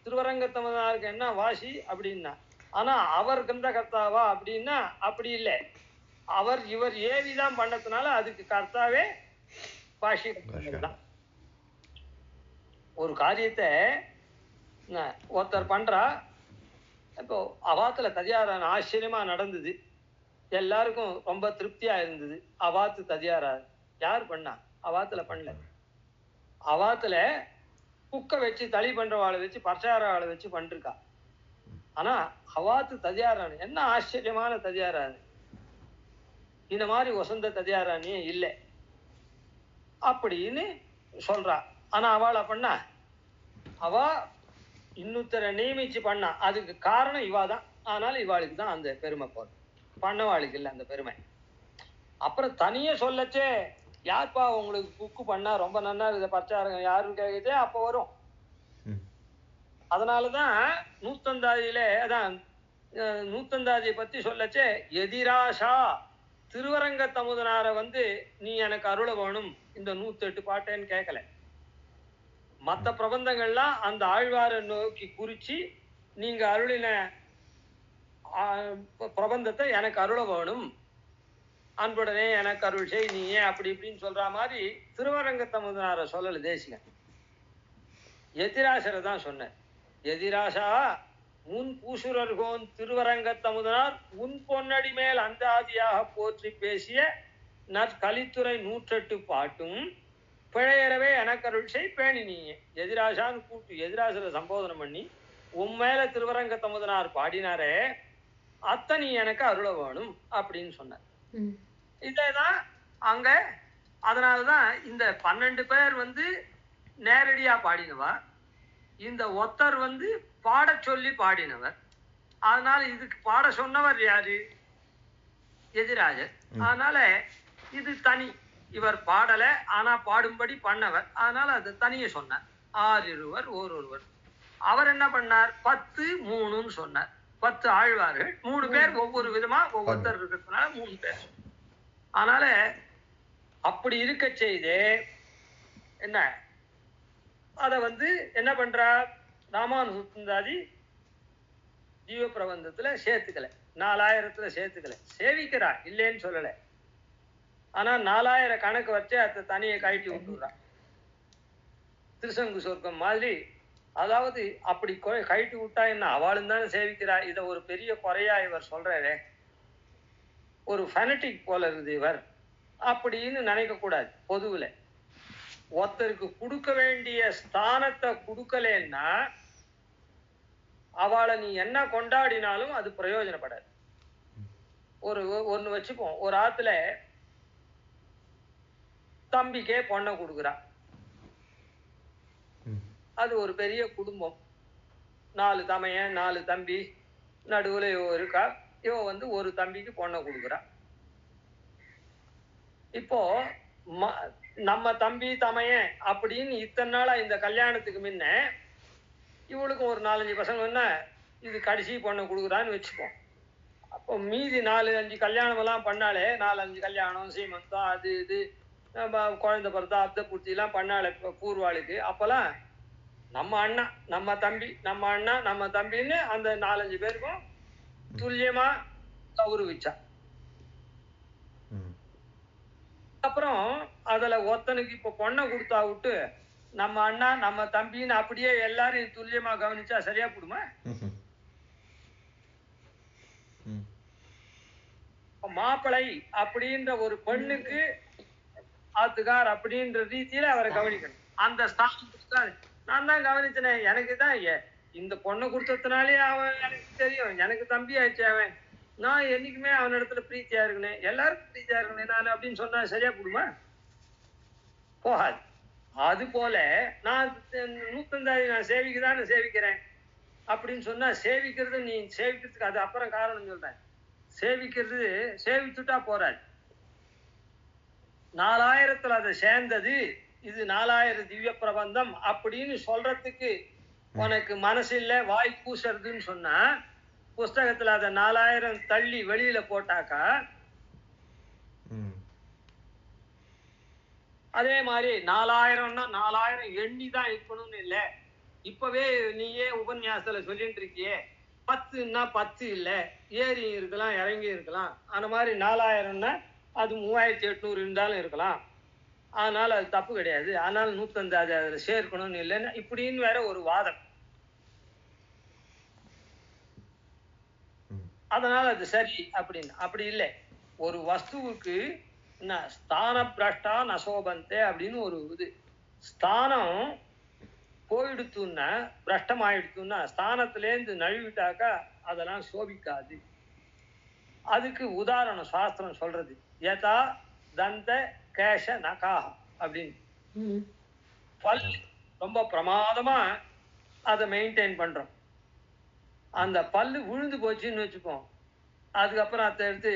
திருவரங்கத்தமனாருக்கு என்ன வாசி அப்படின்னா, ஆனா அவர் கர்த்தாவா அப்படின்னா அப்படி இல்லை. இவர் ஏவிதான் பண்ணதுனால அதுக்கு கர்த்தாவே பாஷி தான். ஒரு காரியத்தை ஒருத்தர் பண்றா, இப்போ அவாத்துல ததியாரான ஆச்சரியமா நடந்தது, எல்லாருக்கும் ரொம்ப திருப்தியா இருந்தது. அவாத்து ததியாரா யார் பண்ணா? அவாத்துல பண்ணல. அவாத்துல குக்க வச்சு தளி பண்றவாளை வச்சு பர்ச்சாராளை வச்சு பண்ணிருக்கா. ஆனா அவாத்து ததியாரானு என்ன ஆச்சரியமான ததியாரானு, இந்த மாதிரி வசந்த ததியாரானியே இல்லை அப்படின்னு சொல்றா. ஆனா அவளை பண்ணா அவ இன்னொருத்தரை நியமிச்சு பண்ணா. அதுக்கு காரணம் இவாதான். அதனால இவாளுக்கு தான் அந்த பெருமை போதும், பண்ணவாளுக்கு இல்லை அந்த பெருமை. அப்புறம் தனியே சொல்லச்சே, யார்ப்பா உங்களுக்கு குக்கு பண்ணா ரொம்ப நன்னா இதை பச்சாருங்க யாரும் கேக்குதே அப்ப வரும். அதனாலதான் நூத்தந்தாதியில அதான் நூத்தந்தாதியை பத்தி சொல்லச்சே, எதிராஷா திருவரங்க தமுதனார நீ எனக்கு அருள வேணும் இந்த 108 பாட்டேன்னு கேட்கல. மற்ற பிரபந்தங்கள்லாம் அந்த ஆழ்வாரை நோக்கி குறிச்சு நீங்க அருளின பிரபந்தத்தை எனக்கு அருள வேணும், அன்புடனே எனக்கு அருள் செய் நீ ஏன் அப்படி இப்படின்னு சொல்ற மாதிரி திருவரங்க தமுதனார சொல்லல தேசிகன். எதிராசரை தான் சொன்ன. எதிராசா முன் பூசுரர்கோன் திருவரங்க தமுதனார் உன் பொன்னடி மேல் அந்தாதியாக போற்றி பேசிய நற்கலித்துறை 108 பாட்டும் பிழையறவே எனக்கருள் செய் பேணி நீயே. எதிராசான்னு கூட்டு எதிராசரை சம்போதனம் பண்ணி உன் மேல திருவரங்க தமுதனார் பாடினாரே அத்த நீ எனக்கு அருள வேணும் அப்படின்னு சொன்னார். இதேதான் அங்க. அதனாலதான் இந்த 12 பேர் நேரடியா பாடினவா, இந்த ஒத்தர் பாட சொல்லி பாடினவர். அதனால இதுக்கு பாட சொன்னவர் யாரு? எதிராஜர். அதனால இது தனி, இவர் பாடல ஆனா பாடும்படி பண்ணவர். அதனால அது தனியே சொன்னார். 6 இருவர் ஓரொருவர். அவர் என்ன பண்ணார்? 10 3ன்னு சொன்னார். 10 ஆழ்வார்கள், 3 பேர் ஒவ்வொரு விதமா ஒவ்வொருத்தர் இருக்கிறதுனால 3 பேர். அதனால அப்படி இருக்க செய்து என்ன அத என்ன பண்றார்? ராமானுஜந்தாதி ஜீவ பிரபந்தத்துல சேர்த்துக்கல, 4000 சேர்த்துக்கல. சேவிக்கிறா இல்லேன்னு சொல்லல. ஆனா 4000 கணக்கு வச்சு அதை தனியை கழட்டி விட்டுறான். திருசங்கு சொர்க்கம் மாதிரி. அதாவது அப்படி கழட்டி விட்டா என்ன, அவளும் தானே சேவிக்கிறா. இதை ஒரு பெரிய குறையா இவர் சொல்றாரே, ஒரு ஃபெனட்டிக் போல இருக்குது இவர் அப்படின்னு நினைக்க கூடாது. பொதுவுல ஒருத்தருக்கு கொடுக்க வேண்டிய ஸ்தானத்தை கொடுக்கலன்னா அவளை நீ என்ன கொண்டாடினாலும் அது பிரயோஜனப்படாது. ஒன்னு வச்சுப்போம், ஒரு ஆத்துல தம்பிக்கே பொண்ணை கொடுக்குறா. அது ஒரு பெரிய குடும்பம், 4 தமையன் 4 தம்பி, நடுவுல இருக்கா. இவன் ஒரு தம்பிக்கு பொண்ணை கொடுக்குறா. இப்போ நம்ம தம்பி தமையன் அப்படின்னு இத்தனை நாளா இந்த கல்யாணத்துக்கு முன்ன இவளுக்கும் ஒரு 4-5 பசங்க இது கடைசி பொண்ணை கொடுக்குறான்னு வச்சுப்போம். அப்போ மீதி 4-5 கல்யாணம் எல்லாம் பண்ணாலே, 4-5 கல்யாணம் சீமந்தம் அது இது குழந்தை பிறந்தா அப்த பூர்த்தி எல்லாம் பண்ணாலே பூர்வாளுக்கு. அப்பெல்லாம் நம்ம அண்ணா நம்ம தம்பி நம்ம அண்ணா நம்ம தம்பின்னு அந்த 4-5 பேருக்கும் துல்லியமா கௌரவிச்சா. அப்புறம் அதுல ஒருத்தனுக்கு இப்ப பொண்ணை கொடுத்தா விட்டு நம்ம அண்ணா நம்ம தம்பின்னு அப்படியே எல்லாரும் துல்லியமா கவனிச்சா சரியா போடுமா? மாப்பிளை அப்படின்ற ஒரு பெண்ணுக்கு ஆத்துக்கார் அப்படின்ற ரீதியில அவரை கவனிக்கணும். அந்த ஸ்தானத்துக்கு நான் தான் கவனிச்சேன். எனக்கு தான் இந்த பொண்ணை கொடுத்ததுனாலே அவன் எனக்கு தெரியும், எனக்கு தம்பி ஆயிடுச்சு அவன், நான் என்னைக்குமே அவன் இடத்துல பிரீத்தியா இருக்கனே, எல்லாருக்கும் பிரீத்தியா இருக்கனே நான் அப்படின்னு சொன்னா சரியா போடுமா? போகாது. அது போல நான் 108 நான் சேவிக்கதானே சேவிக்கிறேன் அப்படின்னு சொன்னா, சேவிக்கிறது நீ சேவிக்கிறதுக்கு அது அப்புறம் காரணம் சொல்றேன். சேவிக்கிறது சேவிச்சுட்டா போறாது. 4000 அதை சேர்ந்தது, இது 4000 திவ்ய பிரபந்தம் அப்படின்னு சொல்றதுக்கு உனக்கு மனசு இல்ல, வாய் பூசறதுன்னு சொன்னா புஸ்தகத்துல அதை 4000 தள்ளி வெளியில போட்டாக்கா, அதே மாதிரி 4000ன்னா 4000 எண்ணிதான் இருக்கணும்னு இல்ல. இப்பவே நீயே உபன்யாசத்துல சொல்லிட்டு இருக்கியே 10ன்னா 10 இல்ல, ஏறி இருக்கலாம் இறங்கி இருக்கலாம். அந்த மாதிரி 4000ன்னா அது 3800 இருந்தாலும் இருக்கலாம். அதனால அது தப்பு கிடையாது. அதனால 105 அதுல சேர்க்கணும்னு இல்லைன்னா இப்படின்னு வேற ஒரு வாதம். அதனால அது சரி அப்படின்னு. அப்படி இல்லை. ஒரு வஸ்துவுக்கு என்ன ஸ்தான பிரஷ்டா நசோபந்தே அப்படின்னு ஒரு இது. ஸ்தானம் போயிடுத்துன்னா பிரஷ்டம் ஆயிடுத்துன்னா, ஸ்தானத்திலேருந்து நழுவிட்டாக்கா அதெல்லாம் சோபிக்காது. அதுக்கு உதாரணம் சாஸ்திரம் சொல்றது, யதா தந்த கேஷ நகாஹ அப்படின்னு. பல் ரொம்ப பிரமாதமா அதை மெயின்டைன் பண்றோம். அந்த பல்லு விழுந்து போச்சுன்னு வச்சுப்போம், அதுக்கப்புறம் அதை எடுத்து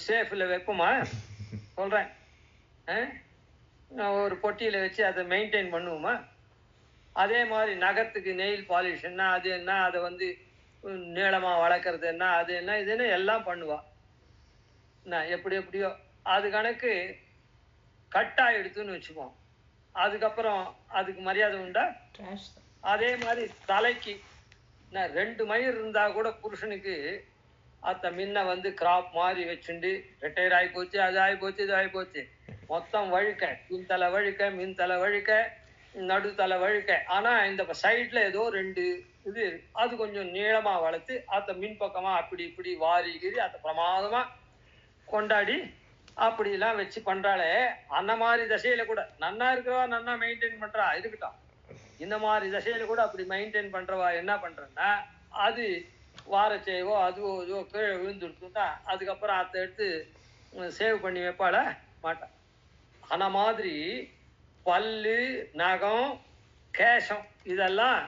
சேஃபில் வைப்போமா? சொல்றேன், ஒரு பொட்டியில வச்சு அதை மெயின்டைன் பண்ணுவோமா? அதே மாதிரி நகத்துக்கு நெயில் பாலிஷ் என்ன, அது என்ன, அதை வந்து நீளமா வளர்க்கறது என்ன, அது என்ன, இதுன்னு எல்லாம் பண்ணுவா. எப்படி எப்படியோ அது கணக்கு கட் ஆயிடுத்துன்னு வச்சுப்போம், அதுக்கப்புறம் அதுக்கு மரியாதை உண்டா? அதே மாதிரி தலைக்கு 2 மயிர் இருந்தா கூட புருஷனுக்கு அத்த முன்ன வந்து கிராப் மாதிரி வச்சுண்டு ரிட்டையர் ஆகி போச்சு, அது ஆகி போச்சு, இது ஆகி போச்சு, மொத்தம் வழுக்க, பின் தலை வழுக்க, மின் தலை வழுக்க, நடு தலை வழுக்க. ஆனா இந்த சைட்ல ஏதோ 2 இது அது கொஞ்சம் நீளமா வளர்த்து அத்த மின்பக்கமா அப்படி இப்படி வாரி கீறி அத்த பிரமாதமா கொண்டாடி அப்படிலாம் வச்சு பண்றாளே. அந்த மாதிரி தசையில கூட நன்னா இருக்கிறவா நன்னா மெயின்டைன் பண்றா, இருக்கட்டும். இந்த மாதிரி தசையில கூட அப்படி மெயின்டைன் பண்றவா என்ன பண்றேன்னா, அது வாரச்சேவோ அதுவோ இதுவோ கீழே விழுந்துடுத்துன்னா அதுக்கப்புறம் அதை எடுத்து சேவ் பண்ணி வைப்பாள மாட்டா. ஆன மாதிரி பல்லு, நகம், கேசம் இதெல்லாம்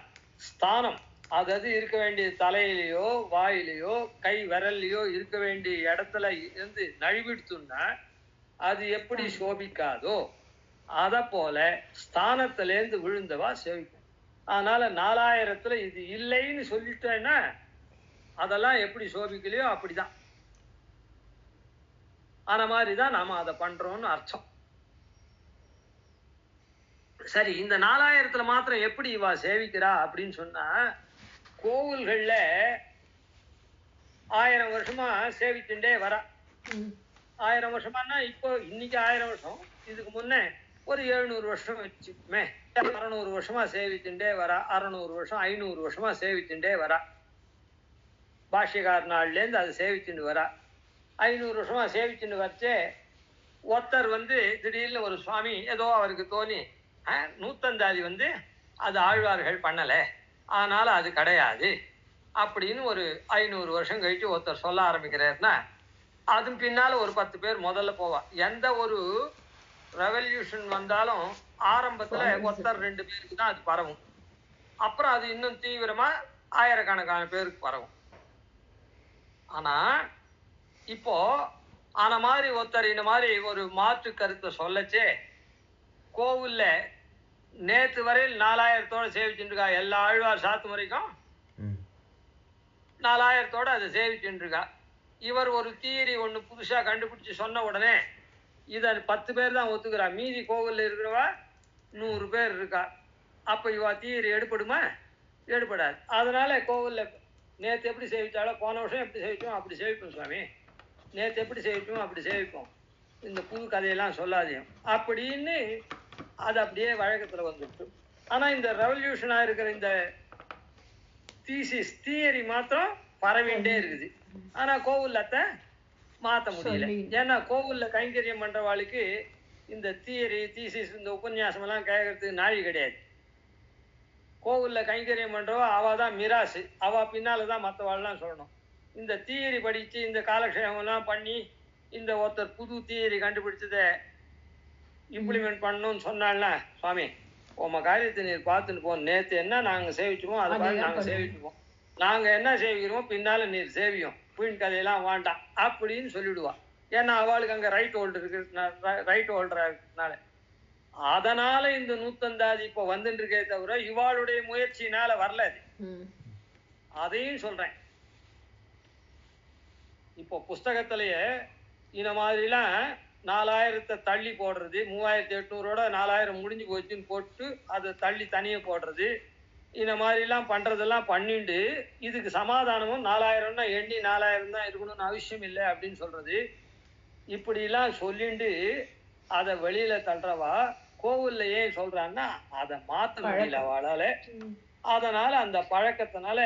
ஸ்தானம், அதாவது இருக்க வேண்டிய தலையிலையோ வாயிலையோ கை விரல்லையோ இருக்க வேண்டிய இடத்துல இருந்து நழுவிடுத்துன்னா அது எப்படி சோபிக்காதோ அத போல ஸ்தானத்திலேருந்து விழுந்தவா சேவிக்கும். அதனால 4000த்துல இது இல்லைன்னு சொல்லிட்டேன்னா அதெல்லாம் எப்படி சோபிக்கலையோ அப்படிதான். அந்த மாதிரிதான் நாம அதை பண்றோம்னு அர்த்தம். சரி, இந்த 4000த்துல மாத்திரம் எப்படி இவா சேவிக்கிறா அப்படின்னு சொன்னா, கோவில்கள்ல 1000 வருஷமா சேவிச்சுட்டே வரா. 1000 வருஷமானா இப்போ இன்னைக்கு 1000 வருஷம், இதுக்கு முன்ன ஒரு 700 வருஷம் வச்சுமே, 600 வருஷமா சேவிச்சுட்டே வரா. 600 வருஷம் 500 வருஷமா சேவிச்சுட்டே வரா. பாஷ்யக்கார நாள்ல இருந்து அது சேவிச்சுட்டு வரா. 500 வருஷமா சேவிச்சுட்டு வச்சே ஒருத்தர் வந்து திடீர்னு ஒரு சுவாமி ஏதோ அவருக்கு தோணி, நூத்தந்தாதி வந்து அது ஆழ்வார்கள் பண்ணல, அதனால அது கிடையாது அப்படின்னு ஒரு 500 வருஷம் கழிச்சு ஒருத்தர் சொல்ல ஆரம்பிக்கிறாருன்னா அது பின்னால ஒரு 10 பேர் முதல்ல போவா. எந்த ஒரு ரெவல்யூஷன் வந்தாலும் ஆரம்பத்துல ஒருத்தர் 2 பேருக்கு தான் அது பரவும், அப்புறம் அது இன்னும் தீவிரமா ஆயிரக்கணக்கான பேருக்கு பரவும். ஆனா இப்போ ஆன மாதிரி ஒருத்தர் இந்த மாதிரி ஒரு மாற்று கருத்தை சொல்லச்சே, கோவில்ல நேத்து வரையில் 4000தோட சேவிச்சுட்டு இருக்கா, எல்லா ஆழ்வார் சாத்து வரைக்கும் 4000தோட அதை சேவிச்சுட்டு இருக்கா. இவர் ஒரு தியரி ஒண்ணு புதுசா கண்டுபிடிச்சு சொன்ன உடனே இத 10 பேர் தான் ஒத்துக்கிறா, மீதி கோவில்ல இருக்கிறவா 100 பேர் இருக்கா. அப்ப இவா தியரி எடுபடுமா? எடுபடாது. அதனால கோவில்ல நேத்து எப்படி சேவிச்சாலோ, போன வருஷம் எப்படி சேவிச்சோம் அப்படி சேவிப்போம் சுவாமி, நேத்து எப்படி சேவிப்போம் அப்படி சேவிப்போம், இந்த புது கதையெல்லாம் சொல்லாதையும் அப்படின்னு அது அப்படியே வழக்கத்துல வந்துட்டு. ஆனா இந்த ரெவல்யூஷனா இருக்கிற இந்த தீசிஸ் தியரி மாத்திரம் பரவிண்டே இருக்குது. ஆனா கோவில்ல மாத்த முடியல. ஏன்னா கோவில்ல கைங்கரியம் பண்றவாளுக்கு இந்த தியரி தீசிஸ் இந்த உபன்யாசம் எல்லாம் கேட்கறதுக்கு நாழி கிடையாது. கோவில்ல கைங்கரியம் பண்றவா அவதான் மிராசு, அவ பின்னாலதான் மற்றவாள்லாம் சொல்லணும். இந்த தியரி படிச்சு இந்த காலக்ஷேபம் எல்லாம் பண்ணி இந்த ஒருத்தர் புது தியரி கண்டுபிடிச்சதை இம்ப்ளிமெண்ட் பண்ணணும்னு சொன்னாள்னா, சுவாமி உம காரியத்தை நீர் பார்த்துட்டு போம், நேத்து என்ன நாங்க சேவிச்சுமோ அதை பார்த்து நாங்க சேவிச்சுப்போம், நாங்க என்ன சேவிக்கிறோமோ பின்னால நீர் சேவியும், வீண் கதையெல்லாம் வேண்டாம் அப்படின்னு சொல்லிடுவா. ஏன்னா அவளுக்கு அங்க ரைட் ஹோல்டர் இருக்கு, ரைட் ஹோல்டரா இருக்கிறதுனால. அதனால இந்த நூத்தந்தாதி இப்போ வந்துட்டு இருக்கே தவிர இவாளுடைய முயற்சியினால வரல. அதையும் சொல்றேன். இப்போ புஸ்தகத்திலேயே இந்த மாதிரிலாம் 4000 தள்ளி போடுறது, 3800ஓட 4000 முடிஞ்சு போச்சுன்னு போட்டு அதை தள்ளி தனியே போடுறது, இந்த மாதிரிலாம் பண்றதெல்லாம் பண்ணிட்டு இதுக்கு சமாதானமும் 4000னா எண்ணி 4000 தான் இருக்கணும்னு அவசியம் இல்லை அப்படின்னு சொல்றது. இப்படிலாம் சொல்லிட்டு அதை வெளியில தள்ளுறவா கோவில்ல ஏன் சொல்றான்னா அதை மாத்த முடியல அவளால. அதனால அந்த பழக்கத்தினால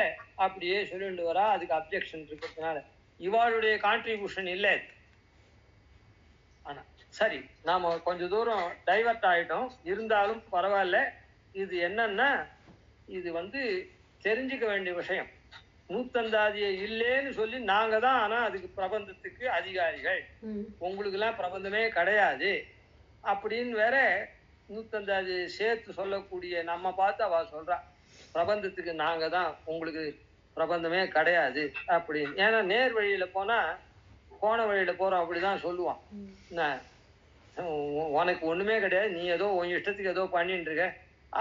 அப்படியே சொல்லிட்டு வரா. அதுக்கு அப்ஜெக்ஷன் இருக்கிறதுனால இவாளுடைய கான்ட்ரிபியூஷன் இல்லை. ஆனா சரி, நாம கொஞ்சம் தூரம் டைவர்ட் ஆயிட்டோம், இருந்தாலும் பரவாயில்ல. இது என்னன்னா, இது வந்து தெரிஞ்சுக்க வேண்டிய விஷயம். நூத்தந்தாதியை இல்லேன்னு சொல்லி நாங்க தான் ஆனா அதுக்கு பிரபந்தத்துக்கு அதிகாரிகள், உங்களுக்கு எல்லாம் பிரபந்தமே கிடையாது அப்படின்னு வேற நூத்தந்தாதியை சேர்த்து சொல்லக்கூடிய நம்ம பார்த்து அவ சொல்றா. பிரபந்தத்துக்கு நாங்க தான், உங்களுக்கு பிரபந்தமே கிடையாது அப்படின்னு. ஏன்னா நேர் வழியில போனா போன வழியில போறோம் அப்படிதான் சொல்லுவான். என்ன, உனக்கு ஒண்ணுமே கிடையாது, நீ ஏதோ உன் இஷ்டத்துக்கு ஏதோ பண்ணிட்டு இருக்க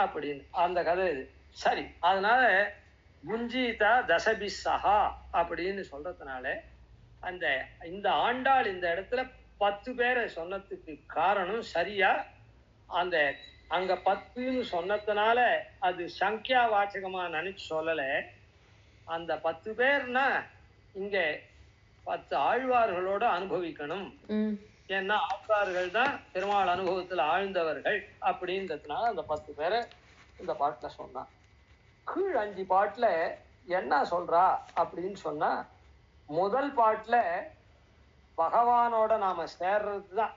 அப்படின்னு அந்த கதை இது. சரி, அதனால குஞ்சிதா தசபிசஹா அப்படின்னு சொல்றதுனால அந்த இந்த ஆண்டாள் இந்த இடத்துல 10 பேரை சொன்னதுக்கு காரணம் சரியா அந்த அங்க 10ன்னு சொன்னதுனால அது சங்கியா வாச்சகமா நினைச்சு சொல்லல. அந்த 10 பேர்னா இங்க 10 ஆழ்வார்களோட அனுபவிக்கணும். ஏன்னா ஆழ்வார்கள் தான் பெருமாள் அனுபவத்துல ஆழ்ந்தவர்கள் அப்படின்றதுனால அந்த 10 பேரை இந்த பாட்டுல சொன்னான். கீழ் 5 பாட்டுல என்ன சொல்றா அப்படின்னு சொன்னா, முதல் பாட்டுல பகவானோட நாம சேர்றதுதான்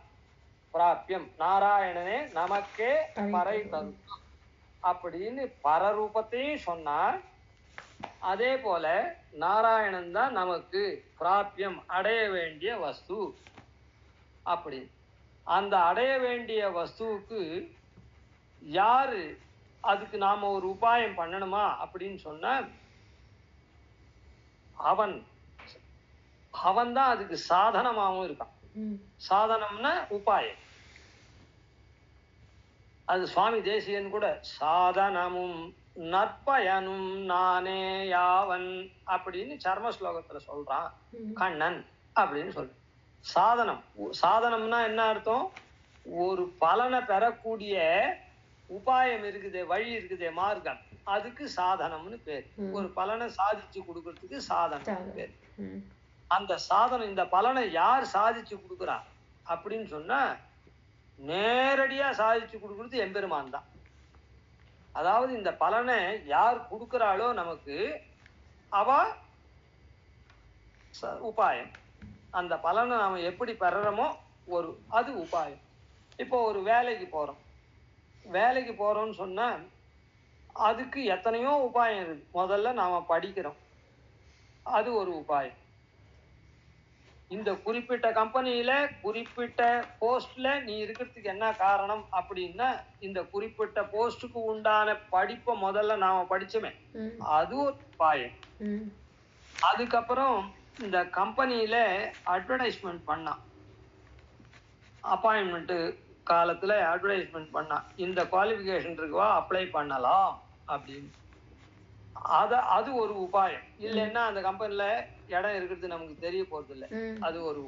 பிராபியம், நாராயணனே நமக்கே பறை தரும் அப்படின்னு பரரூபத்தையும் சொன்னார். அதே போல நாராயணன் தான் நமக்கு பிராபியம், அடைய வேண்டிய வஸ்து அப்படி. அந்த அடைய வேண்டிய வஸ்துவுக்கு யாரு, அதுக்கு நாம ஒரு உபாயம் பண்ணணுமா அப்படின்னு சொன்ன, அவன் தான் அதுக்கு சாதனமாகவும் இருக்கான். சாதனம்னா உபாயம். அது சுவாமி தேசிகன் கூட சாதனமும் நற்பயனும் நானே யாவன் அப்படின்னு சர்ம ஸ்லோகத்துல சொல்றான் கண்ணன் அப்படின்னு சொல்ற. சாதனம், சாதனம்னா என்ன அர்த்தம்? ஒரு பலனை பெறக்கூடிய உபாயம் இருக்குதே, வழி இருக்குதே, மார்க்கம், அதுக்கு சாதனம்னு பேர். ஒரு பலனை சாதிச்சு கொடுக்கறதுக்கு சாதனம் பேர். அந்த சாதனம், இந்த பலனை யார் சாதிச்சு கொடுக்குறா அப்படின்னு சொன்னா, நேரடியா சாதிச்சு கொடுக்கறது எம்பெருமான் தான். அதாவது இந்த பலனை யார் கொடுக்கிறாளோ நமக்கு, அவ உபாயம். அந்த பலனை நாம எப்படி பெறறோமோ அது உபாயம். இப்போ ஒரு வேலைக்கு போறோம்னு சொன்னா அதுக்கு எத்தனையோ உபாயம் இருக்கு. முதல்ல நாம படிக்கிறோம், அது ஒரு உபாயம். இந்த குறிப்பிட்ட கம்பெனியில குறிப்பிட்ட போஸ்ட்ல நீ இருக்கிறதுக்கு என்ன காரணம் அப்படின்னா, இந்த குறிப்பிட்ட போஸ்டுக்கு உண்டான படிப்பை முதல்ல நாம படிச்சோமே, அது ஒரு உபாயம். அதுக்கப்புறம் இந்த கம்பெனியில அட்வர்டைஸ்மெண்ட் பண்ணா, அப்பாயின்மெண்ட் காலத்துல அட்வர்டைஸ்மெண்ட் பண்ணா, இந்த குவாலிஃபிகேஷன் இருக்குவா அப்ளை பண்ணலாம் அப்படின்னு, அது ஒரு உபாயம். இல்லைன்னா அந்த கம்பெனில இடம் இருக்கிறது நமக்கு தெரிய போறது இல்லை, அது ஒரு.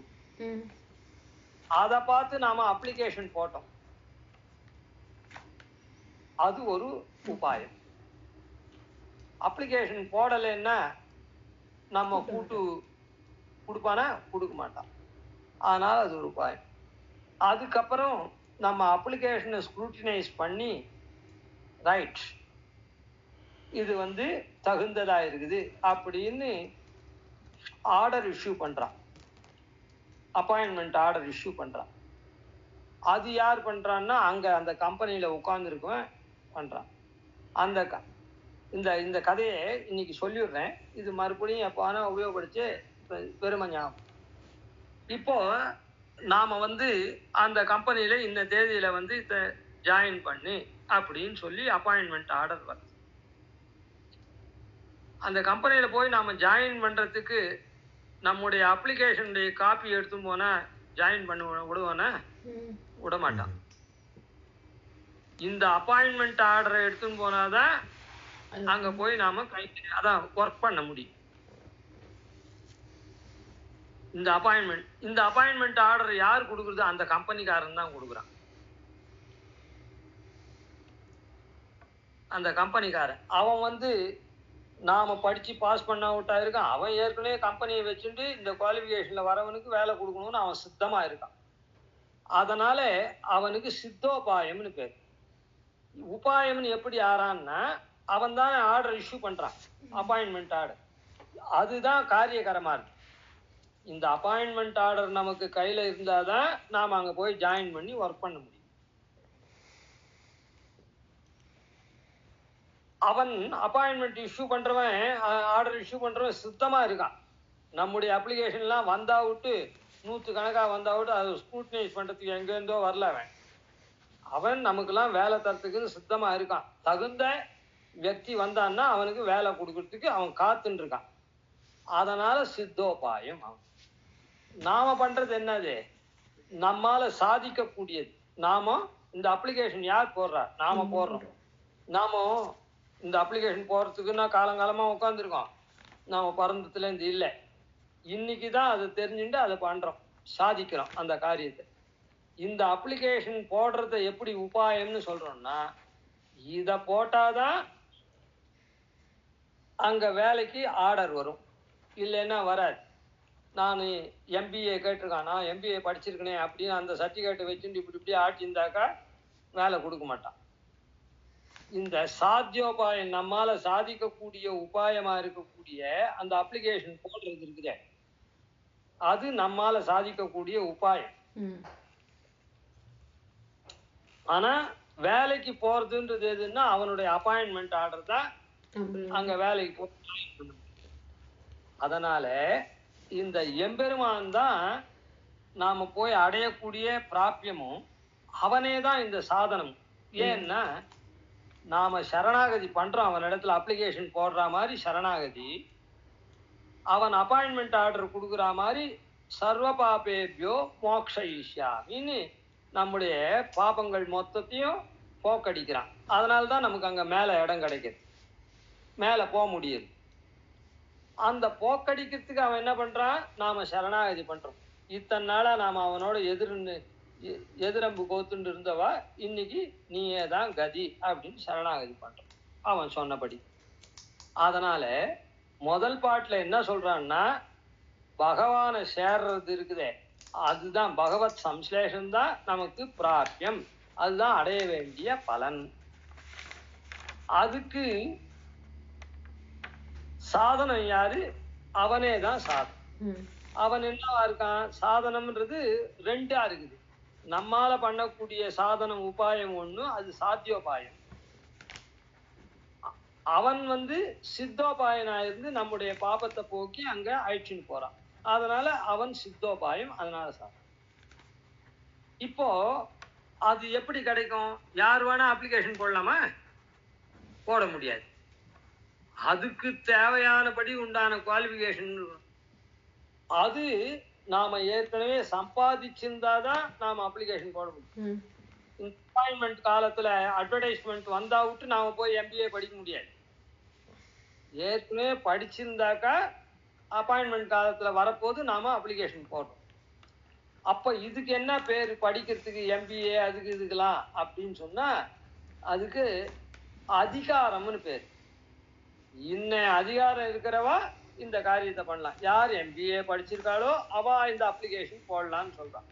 அதை பார்த்து நாம அப்ளிகேஷன் போட்டோம், அது ஒரு உபாயம். அப்ளிகேஷன் போடலைன்னா நம்ம கூட்டு கொடுப்பானா, கொடுக்க மாட்டான், அதனால அது ஒரு உபாயம். அதுக்கப்புறம் நம்ம அப்ளிகேஷனை ஸ்க்ரூட்டினைஸ் பண்ணி, ரைட் இது தகுந்ததா இருக்குது அப்படின்னு ஆர்டர் இஷ்யூ பண்றான், அப்பாயின்மெண்ட் ஆர்டர் இஷ்யூ பண்றான். அது யார் பண்றான்னா, அங்க அந்த கம்பெனியில உட்கார்ந்து இருக்கவன் பண்றான். இந்த கதையை இன்னைக்கு சொல்லிடுறேன், இது மறுபடியும் எப்போ ஆனா உபயோகப்படுத்தி பெருமை ஞாபகம். இப்போ நாம அந்த கம்பெனியில இந்த தேதியில ஜாயின் பண்ணி அப்படின்னு சொல்லி அப்பாயின்மெண்ட் ஆர்டர் வருது. அந்த கம்பெனியில போய் நாம ஜாயின் பண்றதுக்கு நம்முடைய அப்ளிகேஷனுடைய காப்பி எடுத்து போனா ஜாயின் பண்ண விடுவானா? விட மாட்டான். இந்த அப்பாயின்மெண்ட் ஆர்டரை எடுத்துன்னு போனாதான் அங்க போய் நாம அதான் ஒர்க் பண்ண முடியும். இந்த அப்பாயின்மெண்ட் ஆர்டர் யார் கொடுக்குறது? அந்த கம்பெனிக்காரன் தான் கொடுக்குறான். அந்த கம்பெனிக்காரன் அவன் நாம படிச்சு பாஸ் பண்ண விட்டா இருக்கான். அவன் ஏற்கனவே கம்பெனியை வச்சுட்டு இந்த குவாலிஃபிகேஷன்ல வரவனுக்கு வேலை கொடுக்கணும்னு அவன் சித்தமா இருக்கான். அதனால அவனுக்கு சித்தோபாயம்னு பேர். உபாயம்னு எப்படி ஆறான்னா, அவன் தான் ஆர்டர் இஷ்யூ பண்றான், அப்பாயின்மெண்ட் ஆர்டர். அதுதான் காரியகரமா இருக்கு. இந்த அப்பாயின்மெண்ட் ஆர்டர் நமக்கு கையில இருந்தாதான் நாம அங்க போய் ஜாயின் பண்ணி ஒர்க் பண்ண முடியும். அவன் அப்பாயின்மெண்ட் இஷ்யூ பண்றவன், ஆர்டர் இஷ்யூ பண்றவன் சித்தமா இருக்கான். நம்முடைய அப்ளிகேஷன்லாம் வந்தா விட்டு 100 கணக்கா வந்தா விட்டு அதை ஸ்க்ரூட்டினைஸ் பண்றதுக்கு எங்கேருந்தோ வரல. அவன் நமக்கெல்லாம் வேலை தரத்துக்கு சித்தமா இருக்கான். தகுந்த வியக்தி வந்தான்னா அவனுக்கு வேலை கொடுக்கறதுக்கு அவன் காத்துன்னு இருக்கான். அதனால சித்தோபாயம். நாம பண்றது என்னது? நம்மால சாதிக்கக்கூடியது. நாம இந்த அப்ளிகேஷன் யார் போடுறா? நாம போடுறோம். நாம இந்த அப்ளிகேஷன் போடுறதுக்குன்னா காலங்காலமா உட்காந்துருக்கோம். நாம பிறந்ததுல இருந்து இல்லை, இன்னைக்குதான் அதை தெரிஞ்சுட்டு அதை பண்றோம், சாதிக்கிறோம் அந்த காரியத்தை. இந்த அப்ளிகேஷன் போடுறத எப்படி உபாயம்னு சொல்றோம்னா, இத போட்டாதான் அங்க வேலைக்கு ஆர்டர் வரும், இல்லைன்னா வராது. நான் எம்பிஏ கேட்டிருக்கான், நான் எம்பிஏ படிச்சிருக்கேனே அப்படின்னு அந்த சர்டிஃபிகேட்டை வச்சுட்டு இப்படி இப்படி ஆட்டியிருந்தாக்கா வேலை கொடுக்க மாட்டான். இந்த சாத்தியோபாயம், நம்மால சாதிக்கக்கூடிய உபாயமா இருக்கக்கூடிய அந்த அப்ளிகேஷன் போடுறது இருக்குதே, அது நம்மால சாதிக்கக்கூடிய உபாயம். ஆனா வேலைக்கு போறதுன்றது எதுன்னா அவனுடைய அப்பாயின்மெண்ட் ஆர்டர் தான் அங்க வேலைக்கு போ. அதனால இந்த எம்பெருமான் தான் நாம போய் அடையக்கூடிய பிராபியமும் அவனே தான் இந்த சாதனம். ஏன்னா நாம சரணாகதி பண்றோம், அவன் இடத்துல அப்ளிகேஷன் போடுற மாதிரி சரணாகதி, அவன் அப்பாயின்மெண்ட் ஆர்டர் கொடுக்குற மாதிரி சர்வ பாபேபியோ மோக்ஷயிஷ்யாமின்னு நம்முடைய பாபங்கள் மொத்தத்தையும் போக்கடிக்கிறான். அதனால்தான் நமக்கு அங்க மேல இடம் கிடைக்குது, மேல போக முடியுது. அந்த போக்கடிக்கிறதுக்கு அவன் என்ன பண்றான்? நாம சரணாகதி பண்றோம். இத்தனை நாளா நாம அவனோட எதிரம்பு கோத்துண்டு இருந்தவா இன்னைக்கு நீயே தான் கதி அப்படின்னு சரணாகதி பண்றோம் அவன் சொன்னபடி. அதனால முதல் பாட்டுல என்ன சொல்றான்னா, பகவானை சேர்றது இருக்குதே அதுதான் பகவத் சம்ஸ்லேஷம் தான் நமக்கு பிராபியம், அதுதான் அடைய வேண்டிய பலன். அதுக்கு சாதனம் யாரு? அவனே தான் சாதனம். அவன் என்னவா இருக்கான்? சாதனம்ன்றது ரெண்டா இருக்குது. நம்மால பண்ணக்கூடிய சாதனம் உபாயம் ஒண்ணு, அது சாத்தியோபாயம். அவன் சித்தோபாயனா இருந்து நம்முடைய பாபத்தை போக்கி அங்க அழிச்சுன்னு போறான். அதனால அவன் சித்தோபாயம், அதனால சாதனம். இப்போ அது எப்படி கிடைக்கும்? யார் வேணா அப்ளிகேஷன் போடலாமா? போட முடியாது. அதுக்கு தேவையானபடி உண்டான குவாலிபிகேஷன் அது நாம ஏற்கனவே சம்பாதிச்சிருந்தாதான் நாம அப்ளிகேஷன் போட முடியும். அப்பாயின்மெண்ட் காலத்துல அட்வர்டைஸ்மெண்ட் வந்தா விட்டு நாம போய் எம்பிஏ படிக்க முடியாது. ஏற்கனவே படிச்சிருந்தாக்கா அப்பாயின்மெண்ட் காலத்துல வரப்போது நாம அப்ளிகேஷன் போடுறோம். அப்ப இதுக்கு என்ன பேரு? படிக்கிறதுக்கு எம்பிஏ அதுக்கு இதுக்கெல்லாம் அப்படின்னு சொன்னா அதுக்கு அதிகாரம்னு பேரு. இன்ன அதிகாரம் இருக்கிறவா இந்த காரியத்தை பண்ணலாம். யார் எம்பிஏ படிச்சிருக்காளோ அவ இந்த அப்ளிகேஷன் போடலாம்னு சொல்றான்.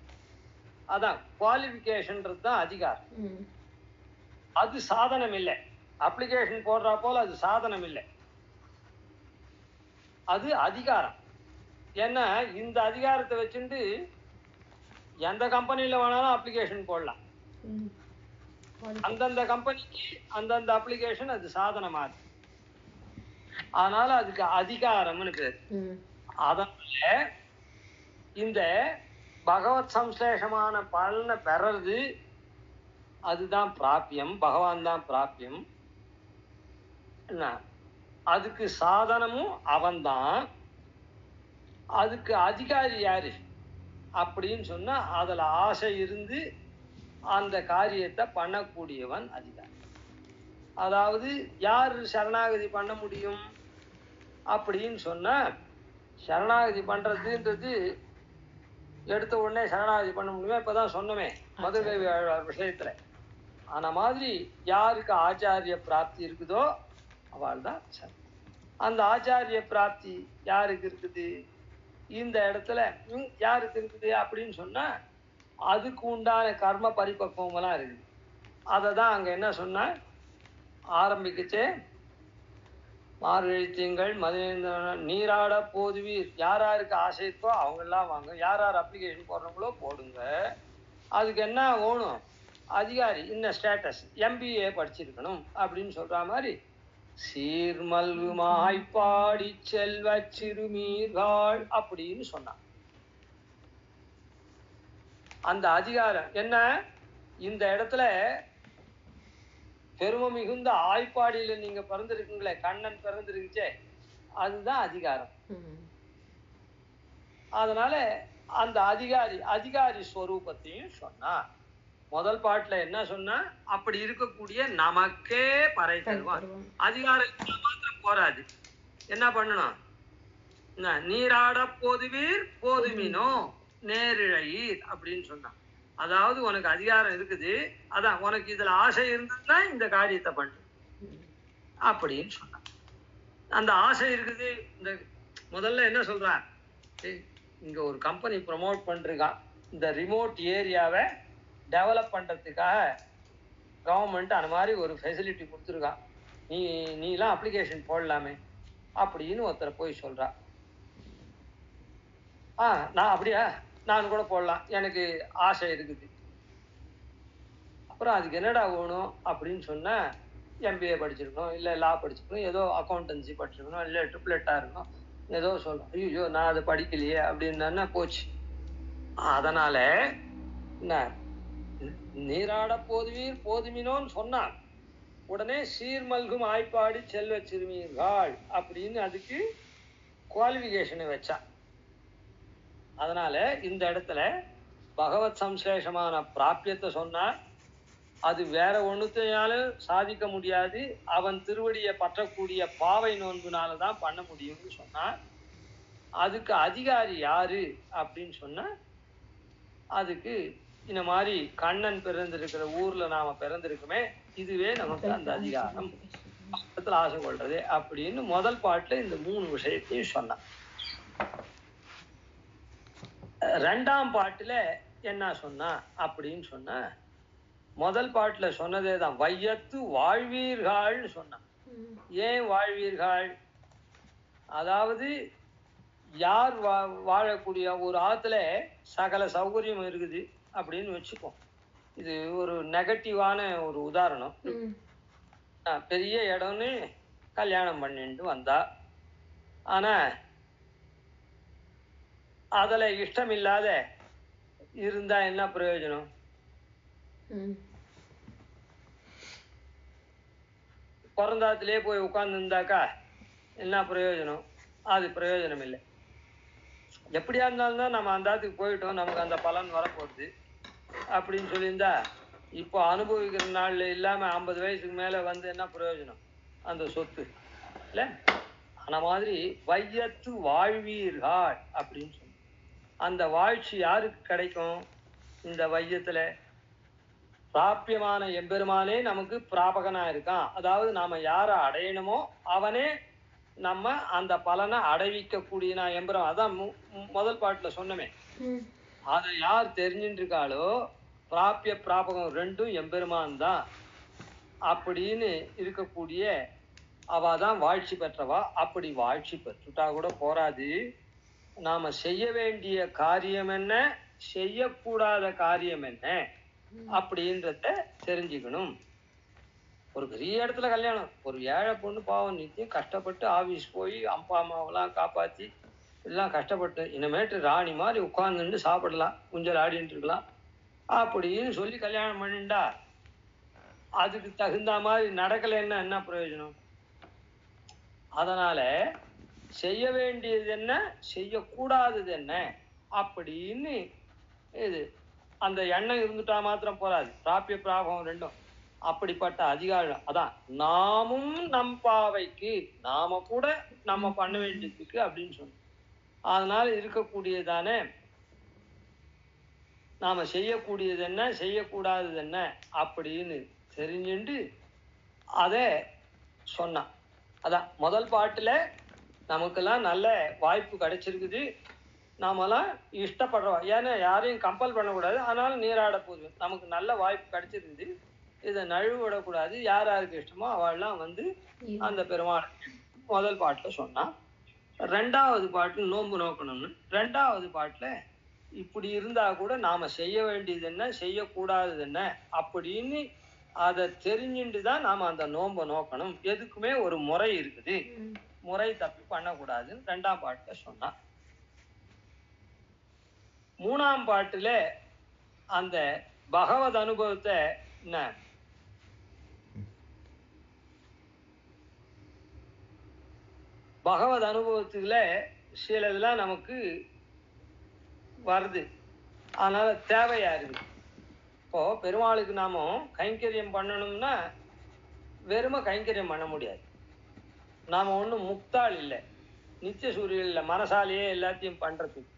அதான் குவாலிபிகேஷன்றது தான் அதிகாரம். அது சாதனம் இல்லை. அப்ளிகேஷன் போடுறா போல அது சாதனம் இல்லை, அது அதிகாரம். ஏன்னா இந்த அதிகாரத்தை வச்சுட்டு எந்த கம்பெனியில வேணாலும் அப்ளிகேஷன் போடலாம். அந்தந்த கம்பெனிக்கு அந்தந்த அப்ளிகேஷன் அது சாதனமா இருக்கு. அதனால அதுக்கு அதிகாரம்னு பேரு. அதனால இந்த பகவத் சம்ஸ்லேஷமான பலனை பெறது அதுதான் பிராபியம், பகவான் தான் பிராபியம். அதுக்கு சாதனமும் அவன்தான். அதுக்கு அதிகாரி யாரு அப்படின்னு சொன்னா அதுல ஆசை இருந்து அந்த காரியத்தை பண்ணக்கூடியவன் அதிகாரி. அதாவது யார் சரணாகதி பண்ண முடியும் அப்படின்னு சொன்னா, சரணாகதி பண்றதுன்றது எடுத்த உடனே சரணாகதி பண்ண முடியுமா? இப்பதான் சொன்னமே மதுரை விஷயத்துல. ஆனா மாதிரி யாருக்கு ஆச்சாரிய பிராப்தி இருக்குதோ அவள் தான் சரண். அந்த ஆச்சாரிய பிராப்தி யாருக்கு இருக்குது இந்த இடத்துல? யாருக்கு இருக்குது அப்படின்னு சொன்னா அதுக்கு உண்டான கர்ம பரிபக்குவங்களாம் இருக்குது. அதை தான் அங்க என்ன சொன்ன ஆரம்பிக்குச்சே, மார்கழி திங்கள் மதிநேந்திரன் நீராட போதுவீர். யார் யாருக்கு ஆசை இருக்கோ அவங்க எல்லாம் வாங்க, யார் யார் அப்ளிகேஷன் போடுறவங்களோ போடுங்க. அதுக்கு என்ன வேணும்? அதிகாரி, இன்ன ஸ்டேட்டஸ், எம்பிஏ படிச்சிருக்கணும் அப்படின்னு சொல்ற மாதிரி சீர்மல்குமாய் பாடி செல்வ சிறுமீர்கள் அப்படின்னு சொன்னான். அந்த அதிகாரம் என்ன? இந்த இடத்துல பெருமை மிகுந்த ஆய்ப்பாடியில நீங்க பிறந்திருக்கீங்களே, கண்ணன் பிறந்திருக்குச்சே, அதுதான் அதிகாரம். அதனால அந்த அதிகாரி ஸ்வரூபத்தையும் சொன்னா. முதல் பாட்டுல என்ன சொன்னா, அப்படி இருக்கக்கூடிய நமக்கே பறை தருவான். அதிகாரம் மாத்திரம் போராது, என்ன பண்ணணும்? நீராட போதுவீர் போதுமினோ நேரிழையீர் அப்படின்னு சொன்னான். அதாவது உனக்கு அதிகாரம் இருக்குது, அதான் உனக்கு இதுல ஆசை இருந்ததுன்னா இந்த காரியத்தை பண்ணு அப்படின்னு சொன்னான். அந்த ஆசை இருக்குது. இந்த முதல்ல என்ன சொல்றான், இங்க ஒரு கம்பெனி ப்ரமோட் பண்ணிருக்கான், இந்த ரிமோட் ஏரியாவை டெவலப் பண்றதுக்காக கவர்மெண்ட் அந்த மாதிரி ஒரு ஃபெசிலிட்டி கொடுத்துருக்கான், நீலாம் அப்ளிகேஷன் போடலாமே அப்படின்னு ஒருத்தரை போய் சொல்றான். நான் அப்படியா, நான் கூட போடலாம், எனக்கு ஆசை இருக்குது. அப்புறம் அதுக்கு என்னடா வேணும் அப்படின்னு சொன்னா, எம்பிஏ படிச்சிருக்கணும், இல்லை லா படிச்சிருக்கணும், ஏதோ அக்கௌண்டன்சி படிச்சிருக்கணும், இல்லை ட்ரிப்ளெட்டா இருக்கணும், ஏதோ சொல்லணும். ஐயோ நான் அதை படிக்கலையே அப்படின்னா போச்சு. அதனால என்ன, நீராட போதுவீர் போதுமினோன்னு சொன்னான். உடனே சீர்மல்கும் ஆய்ப்பாடி செல்வ சிறுமீர்கள் அப்படின்னு அதுக்கு குவாலிஃபிகேஷனை வச்சான். அதனால இந்த இடத்துல பகவத் சம்ஸ்லேஷமான பிராபியத்தை சொன்னா, அது வேற ஒண்ணுத்தையாலும் சாதிக்க முடியாது, அவன் திருவடியை பற்றக்கூடிய பாவை நோன்புனாலதான் பண்ண முடியும்னு சொன்னா. அதுக்கு அதிகாரி யாரு அப்படின்னு சொன்னா, அதுக்கு இந்த மாதிரி கண்ணன் பிறந்திருக்கிற ஊர்ல நாம பிறந்திருக்குமே, இதுவே நமக்கு அந்த அதிகாரம், ஆசை கொள்றது அப்படின்னு முதல் பாட்டுல இந்த 3 விஷயத்தையும் சொன்னான். ரெண்டாம் பாட்டுல என்ன சொன்னா அப்படின்னு சொன்ன, முதல் பாட்டுல சொன்னதே தான், வையத்து வாழ்வீர்கள்னு சொன்னான். ஏன் வாழ்வீர்கள்? அதாவது யார் வாழக்கூடிய ஒரு ஆத்துல சகல சௌகரியம் இருக்குது அப்படின்னு வச்சுப்போம். இது ஒரு நெகட்டிவான ஒரு உதாரணம். பெரிய இடம்னு கல்யாணம் பண்ணிட்டு வந்தா, ஆனா அதுல இஷ்டம் இல்லாத இருந்தா என்ன பிரயோஜனம்? பிறந்தாத்திலே போய் உட்கார்ந்து இருந்தாக்கா என்ன பிரயோஜனம்? அது பிரயோஜனம் இல்லை. எப்படியா இருந்தாலும் தான் நம்ம அந்த ஆத்துக்கு போயிட்டோம், நமக்கு அந்த பலன் வரப்போகுது அப்படின்னு சொல்லியிருந்தா, இப்போ அனுபவிக்கிற நாள்ல இல்லாம 50 வயசுக்கு மேல வந்து என்ன பிரயோஜனம் அந்த சொத்து இல்ல? அந்த மாதிரி வையத்து வாழ்வீர்கள் அப்படின்னு சொல்லி, அந்த வாழ்ச்சி யாருக்கு கிடைக்கும்? இந்த வையத்துல பிராபியமான எம்பெருமானே நமக்கு பிராபகனா இருக்கான். அதாவது நாம யாரை அடையணுமோ அவனே நம்ம அந்த பலனை அடைவிக்க கூடிய எம்பெருமான். அதான் முதல் பாட்டுல சொன்னமே, அதை யார் தெரிஞ்சுட்டு இருக்காளோ பிராபிய பிராபகம் ரெண்டும் எம்பெருமான் தான் அப்படின்னு இருக்கக்கூடிய அவதான் வாழ்ச்சி பெற்றவா. அப்படி வாழ்ச்சி பெற்றுட்டா கூட போராது, நாம செய்ய வேண்டிய காரியம் என்ன, செய்யக்கூடாத காரியம் என்ன அப்படின்றத தெரிஞ்சுக்கணும். ஒரு பெரிய இடத்துல கல்யாணம், ஒரு ஏழை பொண்ணு பாவம் நித்தியம் கஷ்டப்பட்டு ஆபீஸ் போய் அப்பா அம்மாவெல்லாம் காப்பாத்தி எல்லாம் கஷ்டப்பட்டு இனிமேட்டு ராணி மாதிரி உட்கார்ந்துட்டு சாப்பிடலாம், குஞ்சல் ஆடிட்டு இருக்கலாம் அப்படின்னு சொல்லி கல்யாணம் பண்ணிண்டா, அதுக்கு தகுந்த மாதிரி நடக்கலைன்னா என்ன பிரயோஜனம்? அதனால செய்ய வேண்டியது என்ன, செய்யக்கூடாதது என்ன அப்படின்னு இது அந்த எண்ணம் இருந்துட்டா மாத்திரம் போராது, பிராபிய பிராபகம் ரெண்டும். அப்படிப்பட்ட அதிகாரம் அதான் நாமும் நம் பாவைக்கு, நாம கூட நம்ம பண்ண வேண்டியதுக்கு அப்படின்னு சொன்னோம். அதனால இருக்கக்கூடியதானே நாம செய்யக்கூடியது என்ன, செய்யக்கூடாதது என்ன அப்படின்னு தெரிஞ்சுண்டு அதை சொன்னான். அதான் முதல் பாட்டுல நமக்கெல்லாம் நல்ல வாய்ப்பு கிடைச்சிருக்குது, நாமெல்லாம் இஷ்டப்படுறோம், ஏன்னா யாரையும் கம்பல் பண்ணக்கூடாது, அதனால நீராட போகுது, நமக்கு நல்ல வாய்ப்பு கிடைச்சிருக்குது, இதை நழுவிடக்கூடாது, யார் யாருக்கு இஷ்டமோ அவள்லாம் வந்து அந்த பெருமாள் முதல் பாட்டுல சொன்னான். ரெண்டாவது பாட்டுல நோன்பு நோக்கணும்னு, ரெண்டாவது பாட்டுல இப்படி இருந்தா கூட நாம செய்ய வேண்டியது என்ன, செய்யக்கூடாதது என்ன அப்படின்னு அதை தெரிஞ்சுட்டு தான் நாம அந்த நோன்பை நோக்கணும். எதுக்குமே ஒரு முறை இருக்குது, முறை தப்பி பண்ணக்கூடாதுன்னு ரெண்டாம் பாட்டுல சொன்னான். மூணாம் பாட்டுல அந்த பகவத் அனுபவத்தை என்ன பகவத் அனுபவத்துல சில இதெல்லாம் நமக்கு வருது, அதனால தேவையா இருக்கு. இப்போ பெருமாளுக்கு நாம கைங்கரியம் பண்ணணும்னா வெறும கைங்கரியம் பண்ண முடியாது. நாம ஒன்றும் முக்தாள் இல்லை, நித்திய சூரியன் இல்லை, மனசாலேயே எல்லாத்தையும் பண்றதுக்கு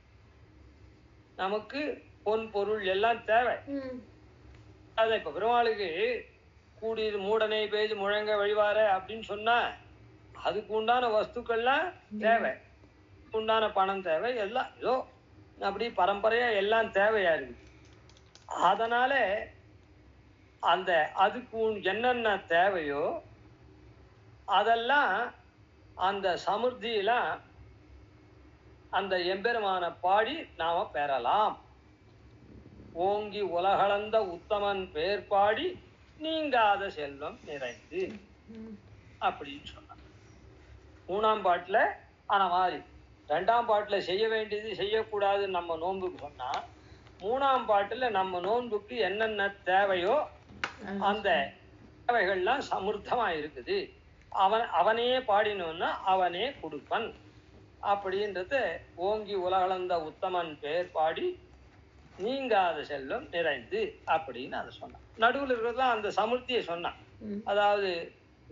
நமக்கு பொன் பொருள் எல்லாம் தேவை. அதான் இப்ப பெருமாளுக்கு கூடி மூடனை பேஜ் முழங்க வழிவார அப்படின்னு சொன்னா அதுக்கு உண்டான வஸ்துக்கள்லாம் தேவை, உண்டான பணம் தேவை, எல்லாம் ஏதோ அப்படி பரம்பரையா எல்லாம் தேவையா இருக்கு. அதனால அந்த அதுக்கு என்னென்ன தேவையோ அதெல்லாம் அந்த சமுர்த்தியெல்லாம் அந்த எம்பெருமான பாடி நாம பெறலாம். ஓங்கி உலகளந்த உத்தமன் பேர் பாடி நீங்காத செல்வம் நிறைந்து அப்படின்னு சொன்னான் 3ஆம் பாட்டுல. ஆனா மாதிரி 2ஆம் பாட்டுல செய்ய வேண்டியது செய்யக்கூடாது நம்ம நோன்புக்கு சொன்னா, 3ஆம் பாட்டுல நம்ம நோன்புக்கு என்னென்ன தேவையோ அந்த தேவைகள்லாம் சமுர்த்தமா இருக்குது. அவனே பாடினோன்னா அவனே கொடுப்பன் அப்படின்றத ஓங்கி உலகளந்த உத்தமன் பேர் பாடி நீங்காத செல்வம் நிறைந்து அப்படின்னு அதை சொன்னான். நடுவில் இருக்கிறதுலாம் அந்த சமுர்த்தியை சொன்னான். அதாவது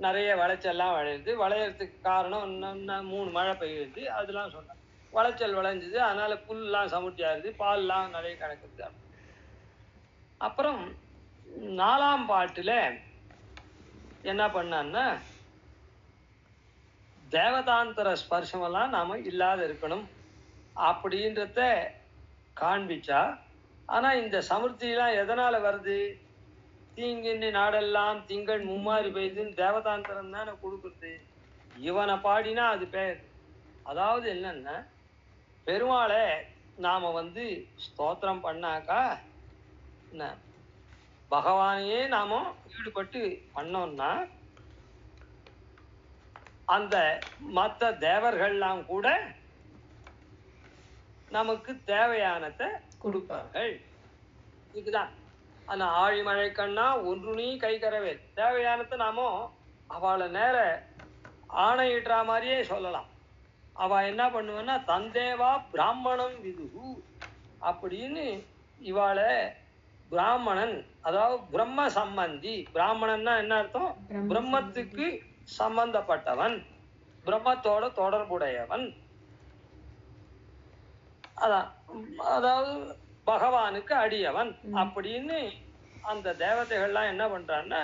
நிறைய விளைச்சல்லாம் விளையுது, விளையறதுக்கு காரணம் 3 மழை பெய்யுது, அதெல்லாம் சொன்னான். விளைச்சல் விளைஞ்சுது, அதனால புல்லாம் சமுர்த்தி ஆகுது, பால்லாம் நிறைய கணக்குது. அப்புறம் 4ஆம் பாட்டுல என்ன பண்ணான்னா தேவதாந்தர ஸ்பர்சமெல்லாம் நாம இல்லாத இருக்கணும் அப்படின்றத காண்பிச்சா. ஆனா இந்த சமுர்த்தியெல்லாம் எதனால வருது? தீங்கின்றி நாடெல்லாம் திங்கள் மும்மாறி பெய்துன்னு தேவதாந்தரம் தானே கொடுக்குறது. இவனை பாடினா அது பேர். அதாவது என்னன்னா பெருமாளை நாம ஸ்தோத்திரம் பண்ணாக்கா என்ன பகவானையே நாம ஈடுபட்டு பண்ணோம்னா அந்த மற்ற தேவர்கள்லாம் கூட நமக்கு தேவையானதை கொடுப்பார்கள். இதுதான் ஆனா ஆழிமழை கண்ணா ஒன்று நீ கை கரவே தேவையானதை நாம அவளை நேர ஆணையிடுற மாதிரியே சொல்லலாம். அவ என்ன பண்ணுவேன்னா தந்தேவா பிராமணம் விதுகு அப்படின்னு இவாளை பிராமணன், அதாவது பிரம்ம சம்பந்தி. பிராமணன்னா என்ன அர்த்தம்? பிரம்மத்துக்கு சம்பந்தப்பட்டவன், பிரம்மத்தோட தொடர்புடையவன். அதான் அதாவது பகவானுக்கு அடியவன் அப்படின்னு அந்த தேவதைகள்லாம் என்ன பண்றான்னா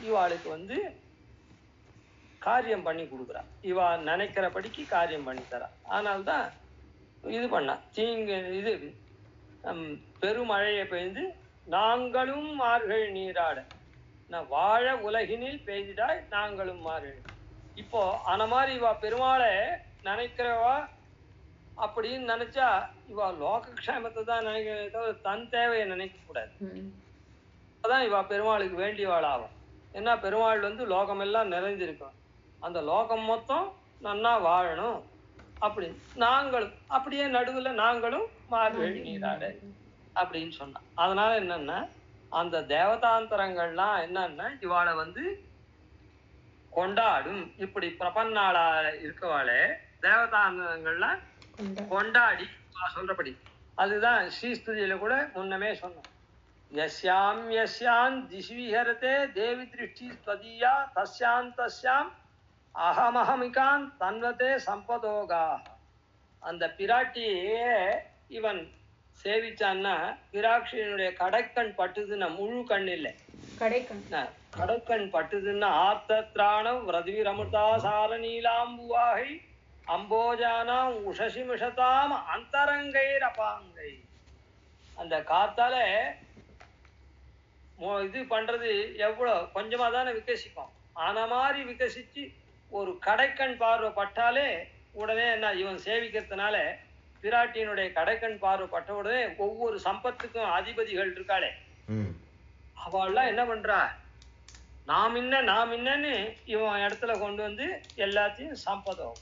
இவாளுக்கு காரியம் பண்ணி கொடுக்குறா. இவா நினைக்கிறபடிக்கு காரியம் பண்ணி தரா. ஆனால்தான் இது பண்ணா தீங்கு இது பெருமழையை பெய்து நாங்களும் மார்கள் நீராட வாழ உலகினில் பெய்திடாய் நாங்களும் மார்கள். இப்போ அந்த மாதிரி இவா பெருமாளை நினைக்கிறவா அப்படின்னு நினைச்சா இவா லோகக்ஷேமத்தை தான் நினைக்கிறத தவிர தன் தேவையை நினைக்க கூடாது. அப்பதான் இவா பெருமாளுக்கு வேண்டியவாளாகும். ஏன்னா பெருமாள் லோகமெல்லாம் நிறைஞ்சிருக்கும், அந்த லோகம் மொத்தம் நன்னா வாழணும் அப்படின்னு நாங்களும் அப்படியே நடுவுல நாங்களும் மார்கள் நீராட அப்படின்னு சொன்னான். அதனால என்னன்னா அந்த தேவதாந்தரங்கள்லாம் என்னன்னா இவாளை கொண்டாடும். இப்படி பிரபன்னாளா இருக்கவாளே தேவதாந்தரங்கள்லாம் கொண்டாடி சொல்றபடி. அதுதான் ஸ்ரீஸ்துதியில கூட முன்னமே சொன்னோம். யஸ்யாம் யஸ்யாம் திஸ்விஹரதே தேவி திருஷ்டி ஸ்வதீயா தஸ்யாம் தஸ்யாம் அகமஹமிகான் தன்வதே சம்பதோகா. அந்த பிராட்டியே இவன் சேவிச்சான்னா பிராட்சியினுடைய கடைக்கண் பட்டுதுன்னா முழு கண் இல்லை, கடைக்கண் பட்டுதுன்னா ஆர்த்தத்ராணம் விரதிரமுதாசார நீலாம்புவாகை அம்போஜானாம் உஷசி மிஷதாம் அந்தரங்கை ரபாங்கை. அந்த காத்தால இது பண்றது எவ்வளவு கொஞ்சமா தானே விகசிக்கும். ஆன மாதிரி விகசிச்சு ஒரு கடைக்கண் பார்வை பட்டாலே உடனே என்ன இவன் சேவிக்கிறதுனால பிராட்டியினுடைய கடைக்கண் பார்வை பட்ட உடனே ஒவ்வொரு சம்பத்துக்கும் அதிபதிகள் இருக்காளே அவள்லாம் என்ன பண்றா நாம் என்னன்னு இவன் இடத்துல கொண்டு எல்லாத்தையும் சம்பதம்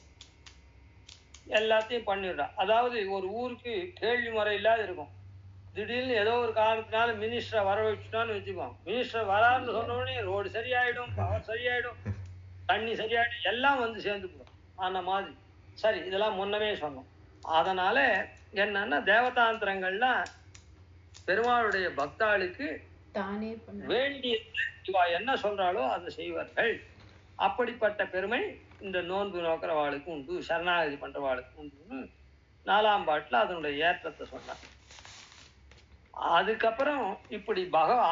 எல்லாத்தையும் பண்ணிடுறா. அதாவது ஒரு ஊருக்கு கேள்வி முறை இல்லாத இருக்கும். திடீர்னு ஏதோ ஒரு காரணத்தினால மினிஸ்டரை வர வச்சுட்டான்னு வச்சுக்கோம். மினிஸ்டர் வராருன்னு சொன்ன உடனே ரோடு சரியாயிடும், பவர் சரியாயிடும், தண்ணி சரியாயிடும், எல்லாம் சேர்ந்து போடும். அந்த மாதிரி. சரி, இதெல்லாம் முன்னமே சொன்னோம். அதனால என்னன்னா தேவதாந்திரங்கள்லாம் பெருமாளுடைய பக்தாளுக்கு வேண்டிய இவா என்ன சொல்றாளோ அதை செய்வார்கள். அப்படிப்பட்ட பெருமை இந்த நோன்பு நோக்கிறவாளுக்கு உண்டு, சரணாகதி பண்றவாளுக்கு உண்டுன்னு 4ஆம் பாட்டுல அதனுடைய ஏற்றத்தை சொன்னார். அதுக்கப்புறம் இப்படி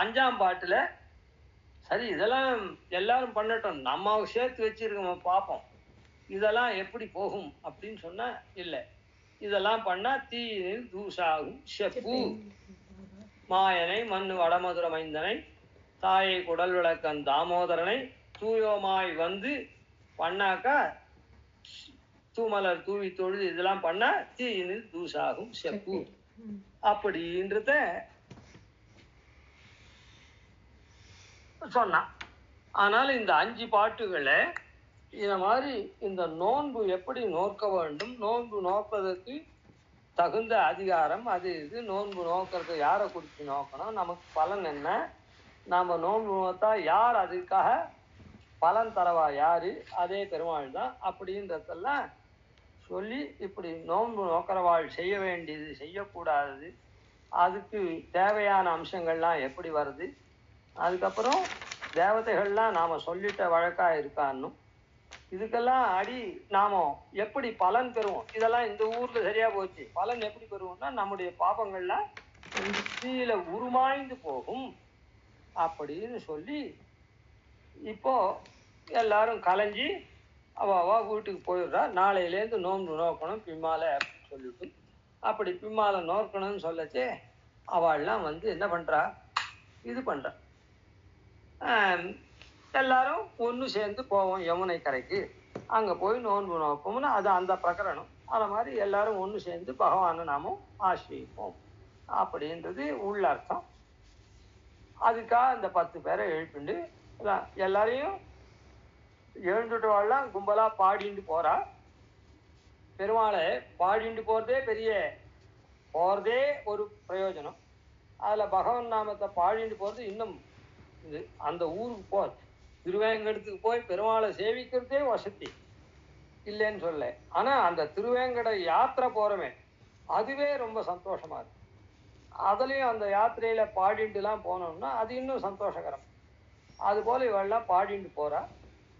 5ஆம் பாட்டுல சரி இதெல்லாம் எல்லாரும் பண்ணட்டும், நம்ம சேர்த்து வச்சிருக்கோம் பார்ப்போம், இதெல்லாம் எப்படி போகும் அப்படின்னு சொன்னா இல்லை, இதெல்லாம் பண்ணா தீயில் தூசாகும் செப்பு மாயனை மண்ணு வடமதுர மைந்தனை தாயை குடல் விளக்கன் தாமோதரனை தூயோமாய் வந்து பண்ணாக்கா தூமலர் தூவி தொழுது இதெல்லாம் பண்ணா தீயினில் தூசாகும் செப்பு அப்படின்றத சொன்னான். ஆனால் இந்த 5 பாட்டுகளை இந்த மாதிரி இந்த நோன்பு எப்படி நோக்க வேண்டும், நோன்பு நோப்பதற்கு தகுந்த அதிகாரம் அது இது, நோன்பு நோக்கிறது யாரை குறித்து நோக்கணும், நமக்கு பலன் என்ன, நாம நோன்பு நோத்தா யார் அதுக்காக பலன் தரவா யாரு, அதே பெருமாள் தான் அப்படின்றதெல்லாம் சொல்லி இப்படி நோன்பு நோக்கிறவாள் செய்ய வேண்டியது செய்யக்கூடாதது, அதுக்கு தேவையான அம்சங்கள்லாம் எப்படி வருது, அதுக்கப்புறம் தேவதைகள்லாம் நாம சொல்லிட்ட வழக்கா இருக்கான்னு, இதுக்கெல்லாம் அடி நாம எப்படி பலன் பெறுவோம், இதெல்லாம் இந்த ஊர்ல சரியா போச்சு, பலன் எப்படி பெறுவோம்னா நம்முடைய பாபங்கள்லாம் தீயில உருமாய்ந்து போகும் அப்படின்னு சொல்லி இப்போ எல்லாரும் கலைஞ்சி அவ வீட்டுக்கு போயிடுறா. நாளையிலேருந்து நோன்பு நோக்கணும் பிம்மால அப்படின்னு சொல்லிட்டு அப்படி பிம்மால நோக்கணும்னு சொல்லச்சே அவள்லாம் வந்து என்ன பண்றா, இது பண்றா, எல்லாரும் ஒன்று சேர்ந்து போவோம் யமுனை கரைக்கு, அங்கே போய் நோன்பு நோப்போம்னு அது அந்த பிரகரணம். அதை மாதிரி எல்லாரும் ஒன்று சேர்ந்து பகவானை நாமும் ஆசிரியிப்போம் அப்படின்றது உள்ளர்த்தம். அதுக்காக அந்த 10 பேரை எழுப்பிண்டு எல்லாரையும் எழுந்துட்டவாள்லாம் கும்பலா பாடிண்டு போறா. பெருமாளை பாடிண்டு போறதே ஒரு பிரயோஜனம். அதுல பகவன் நாமத்தை பாடிண்டு போறது இன்னும் இது. அந்த ஊருக்கு திருவேங்கடத்துக்கு போய் பெருமாளை சேவிக்கிறதே வசதி இல்லைன்னு சொல்ல, ஆனா அந்த திருவேங்கட யாத்திரை போறமே அதுவே ரொம்ப சந்தோஷமா இருக்கு. அதுலயும் அந்த யாத்திரையில பாடிண்டுலாம் போனோம்னா அது இன்னும் சந்தோஷகரம். அது போல இவெல்லாம் பாடிண்டு போறா.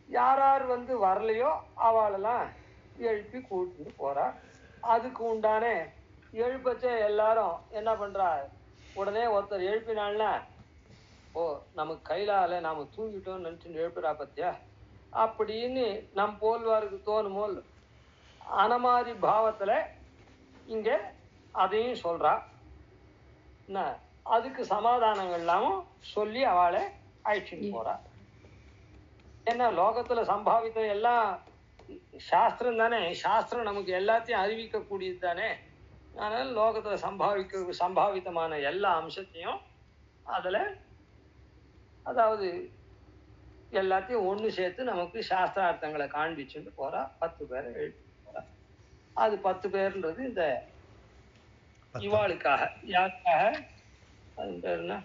யார் வந்து வரலையோ அவளெல்லாம் எழுப்பி கூட்டிட்டு போறா. அதுக்கு உண்டான எழுப்பச்ச எல்லாரும் என்ன பண்றா, உடனே ஒருத்தர் எழுப்பினாள்னா ஓ நமக்கு கையிலால நாம தூங்கிட்டோம்னு நினைச்சு எழுப்புறா பத்தியா அப்படின்னு நம் போல்வாருக்கு தோணுமோல் அனமாரி பாவத்துல இங்க அதையும் சொல்றா. என்ன அதுக்கு சமாதானங்கள்லாமும் சொல்லி அவளை அழைச்சிட்டு போறா. ஏன்னா லோகத்துல சம்பாவித்தம் எல்லாம் சாஸ்திரம் தானே, சாஸ்திரம் நமக்கு எல்லாத்தையும் அறிவிக்க கூடியது தானே. அதனால லோகத்துல சம்பாவித்தமான எல்லா அம்சத்தையும் அதுல அதாவது எல்லாத்தையும் ஒண்ணு சேர்த்து நமக்கு சாஸ்திரார்த்தங்களை காண்பிச்சுட்டு போறா. 10 பேரை எழுதி போறா. அது 10 பேர்ன்றது இந்த இவாளுக்காக. யாருக்காக? அது பேர் என்ன,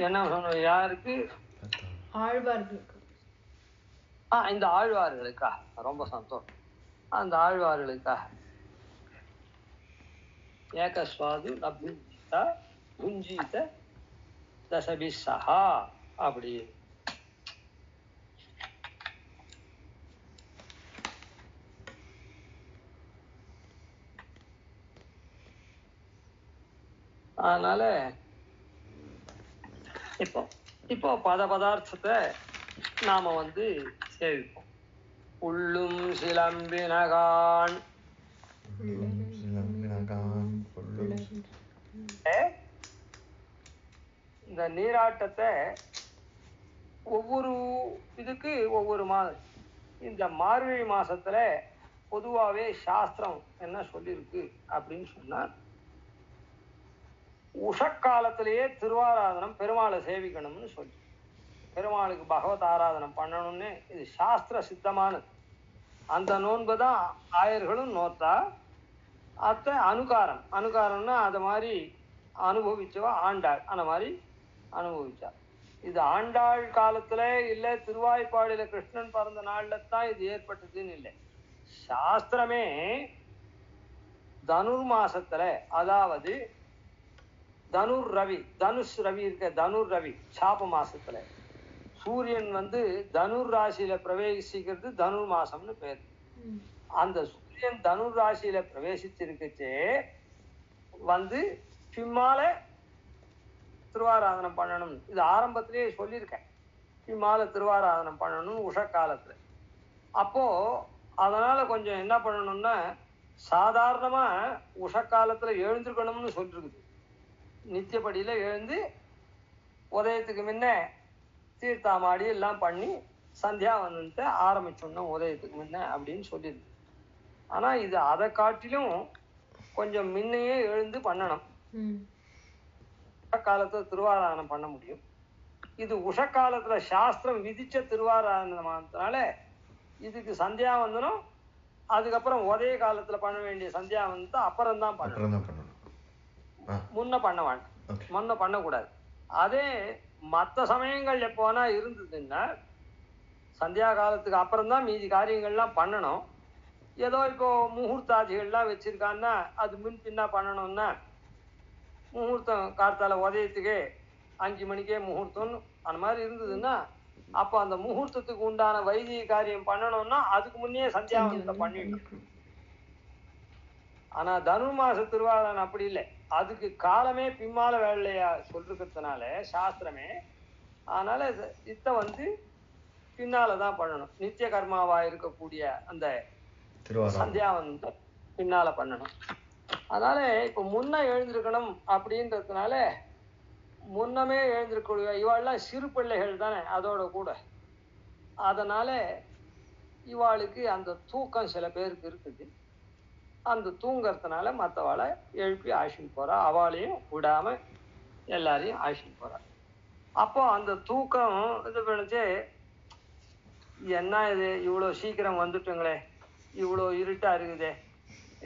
என்ன சொன்ன, யாருக்கு? ஆழ்வார்களுக்கு. இந்த ஆழ்வார்களுக்காக. ரொம்ப சந்தோஷம். அந்த ஆழ்வார்களுக்காக ஏகஸ்வாது நபுஞ்சிதா புஞ்சித தசபிசஹா அப்படி. அதனால இப்போ பதார்த்தத்தை நாம வந்து சேவிப்போம். உள்ளும் சிலம்பினகான் இந்த நீராட்டத்தை ஒவ்வொரு இதுக்கு ஒவ்வொரு இந்த மார்கழி மாசத்துல பொதுவாவே சாஸ்திரம் என்ன சொல்லியிருக்கு அப்படின்னு சொன்னா, உஷக்காலத்திலேயே திருவாராதனம் பெருமாளை சேவிக்கணும்னு சொல்லி, பெருமாளுக்கு பகவத் ஆராதனம் பண்ணணும்னு இது சாஸ்திர சித்தமானது. அந்த நோன்பு தான் ஆயர்களும் நோத்தா. அத்தை அனுகாரம்னா அதை மாதிரி அனுபவிச்சவா ஆண்டாள். அந்த மாதிரி அனுபவிச்சார். இது ஆண்டாள் காலத்துல இல்ல திருவாய்ப்பாடியில கிருஷ்ணன் பிறந்த நாள்ல தான் இது ஏற்பட்டதுன்னு இல்லை. சாஸ்திரமே தனுர் மாசத்துல, அதாவது தனுர் ரவி, தனுஷ் ரவி இருக்க, தனுர் ரவி சாப மாசத்துல சூரியன் தனுர் ராசியில பிரவேசிக்கிறது தனுர் மாசம்னு பேரு. அந்த சூரியன் தனுர் ராசியில பிரவேசிச்சிருக்கச்சே பிம்மால திருவாராதனம் பண்ணணும். இது ஆரம்பத்திலேயே சொல்லியிருக்கேன், பிம்மால திருவாராதனம் பண்ணணும் உஷ காலத்துல. அப்போ அதனால கொஞ்சம் என்ன பண்ணணும்னா, சாதாரணமா உஷ காலத்துல எழுந்திருக்கணும்னு சொல்லிருக்குது. நித்தியப்படியில எழுந்து உதயத்துக்கு முன்ன தீர்த்தாமாடி எல்லாம் பண்ணி சந்தியாவந்தனத்தை ஆரம்பிச்சோம்னா உதயத்துக்கு முன்ன அப்படின்னு சொல்லியிருக்கு. ஆனா இது அதை காட்டிலும் கொஞ்சம் முன்னையே எழுந்து பண்ணணும். காலத்துல திருவாராதனம் பண்ண முடியும். இது உஷக்காலத்துல சாஸ்திரம் விதிச்ச திருவாராதனமானதுனால இதுக்கு சந்தியாவந்தனம் அதுக்கப்புறம் உதய காலத்துல பண்ண வேண்டிய சந்தியாவந்தனத்தை அப்புறம் தான் பண்ணணும், முன்ன பண்ண வேண்டாம், முன்ன பண்ணக்கூடாது. அதே மற்ற சமயங்கள் எப்போனா இருந்ததுன்னா சந்தியா காலத்துக்கு அப்புறம் தான் மீதி காரியங்கள்லாம் பண்ணணும். ஏதோ இப்போ முகூர்த்தாதிகள்லாம் வச்சிருக்கான்னா அது முன் பின்னா பண்ணணும்னா, முகூர்த்தம் காலத்தால உதயத்துக்கே 5 மணிக்கே முகூர்த்தம்னு அந்த மாதிரி இருந்ததுன்னா, அப்போ அந்த முகூர்த்தத்துக்கு உண்டான வைதிக காரியம் பண்ணணும்னா அதுக்கு முன்னே சந்தியாவந்தனத்தை பண்ணிடணும். ஆனா தனுர் மாச திருவாராதனம் அப்படி இல்லை, அதுக்கு காலமே பிம்மால வேலையா சொல்றதுனால சாஸ்திரமே, அதனால இத்த பின்னாலதான் பண்ணணும். நித்திய கர்மாவா இருக்கக்கூடிய அந்த சந்தியாவந்தனத்தை பின்னால பண்ணணும். அதனால இப்ப முன்ன எழுந்திருக்கணும் அப்படின்றதுனால முன்னமே எழுந்திருக்க இவாள்லாம் சிறு பிள்ளைகள் தானே அதோட கூட. அதனால இவாளுக்கு அந்த தூக்கம் சில பேருக்கு இருக்குது. அந்த தூங்கறதுனால மற்றவாளை எழுப்பி ஆசிட்டு போறா, அவளையும் விடாம எல்லாரையும் ஆசிட்டு போறா. அப்போ அந்த தூக்கம் இது பண்ணிச்சு, என்ன இது இவ்வளோ சீக்கிரம் வந்துட்டுங்களே, இவ்வளோ இருட்டா இருக்குதே,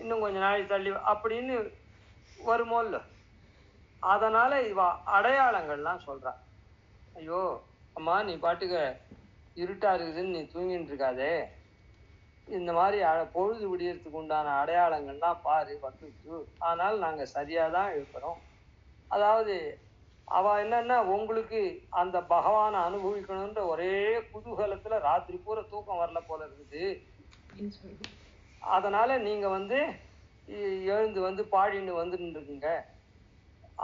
இன்னும் கொஞ்ச நாள் தள்ளி அப்படின்னு வருமோ இல்லை. அதனால இவ அடையாளங்கள்லாம் சொல்றா. ஐயோ அம்மா, நீ பாட்டுக்கு இருட்டா இருக்குதுன்னு நீ தூங்கிட்டு இருக்காதே, இந்த மாதிரி பொழுது விடியறதுக்கு உண்டான அடையாளங்கள்லாம் பாரு வந்துச்சு, அதனால நாங்க சரியாதான் இருக்கிறோம். அதாவது அவ என்னன்னா, உங்களுக்கு அந்த பகவானை அனுபவிக்கணும்ன்ற ஒரே குதூகலத்துல ராத்திரி பூரா தூக்கம் வரல போல இருக்குது. அதனால நீங்க எழுந்து பாடின்னு வந்துட்டு இருக்குங்க,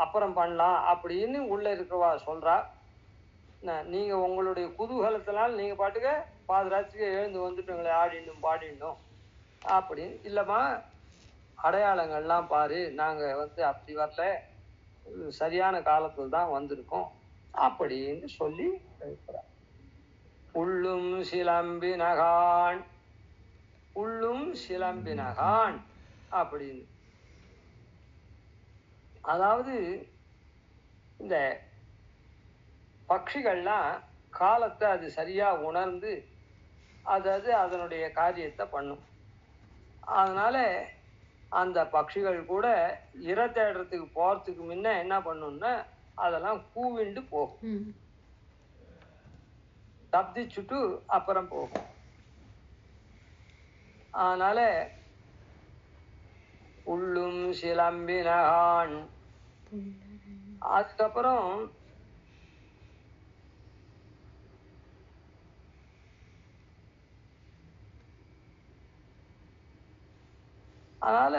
அப்புறம் பண்ணலாம் அப்படின்னு உள்ள இருக்கிறவா சொல்றா. நீங்க உங்களுடைய குதூகலத்தினால் நீங்க பாட்டுக்க பாதராத்திரிக்கு எழுந்து வந்துட்டுங்களே ஆடிண்டும் பாடிண்டும் அப்படின்னு. இல்லைம்மா, அடையாளங்கள்லாம் பாரு, நாங்க அப்படி வரல, சரியான காலத்துல தான் வந்திருக்கோம் அப்படின்னு சொல்லி இருக்கிறார். உள்ளும் சிலம்பினகான், உள்ளும் சிலம்பினகான் அப்படின்னு. அதாவது இந்த பட்சிகள்லாம் காலத்தை அது சரியா உணர்ந்து அது அதனுடைய காரியத்தை பண்ணும். அதனால அந்த பட்சிகள் கூட இரை தேடுறதுக்கு போறதுக்கு முன்ன என்ன பண்ணும்னா அதெல்லாம் கூவிண்டு போகும், தப்திச்சுட்டு அப்புறம் போகும். அதனால உள்ளும் சிலம்பினகான். அதுக்கப்புறம் அதனால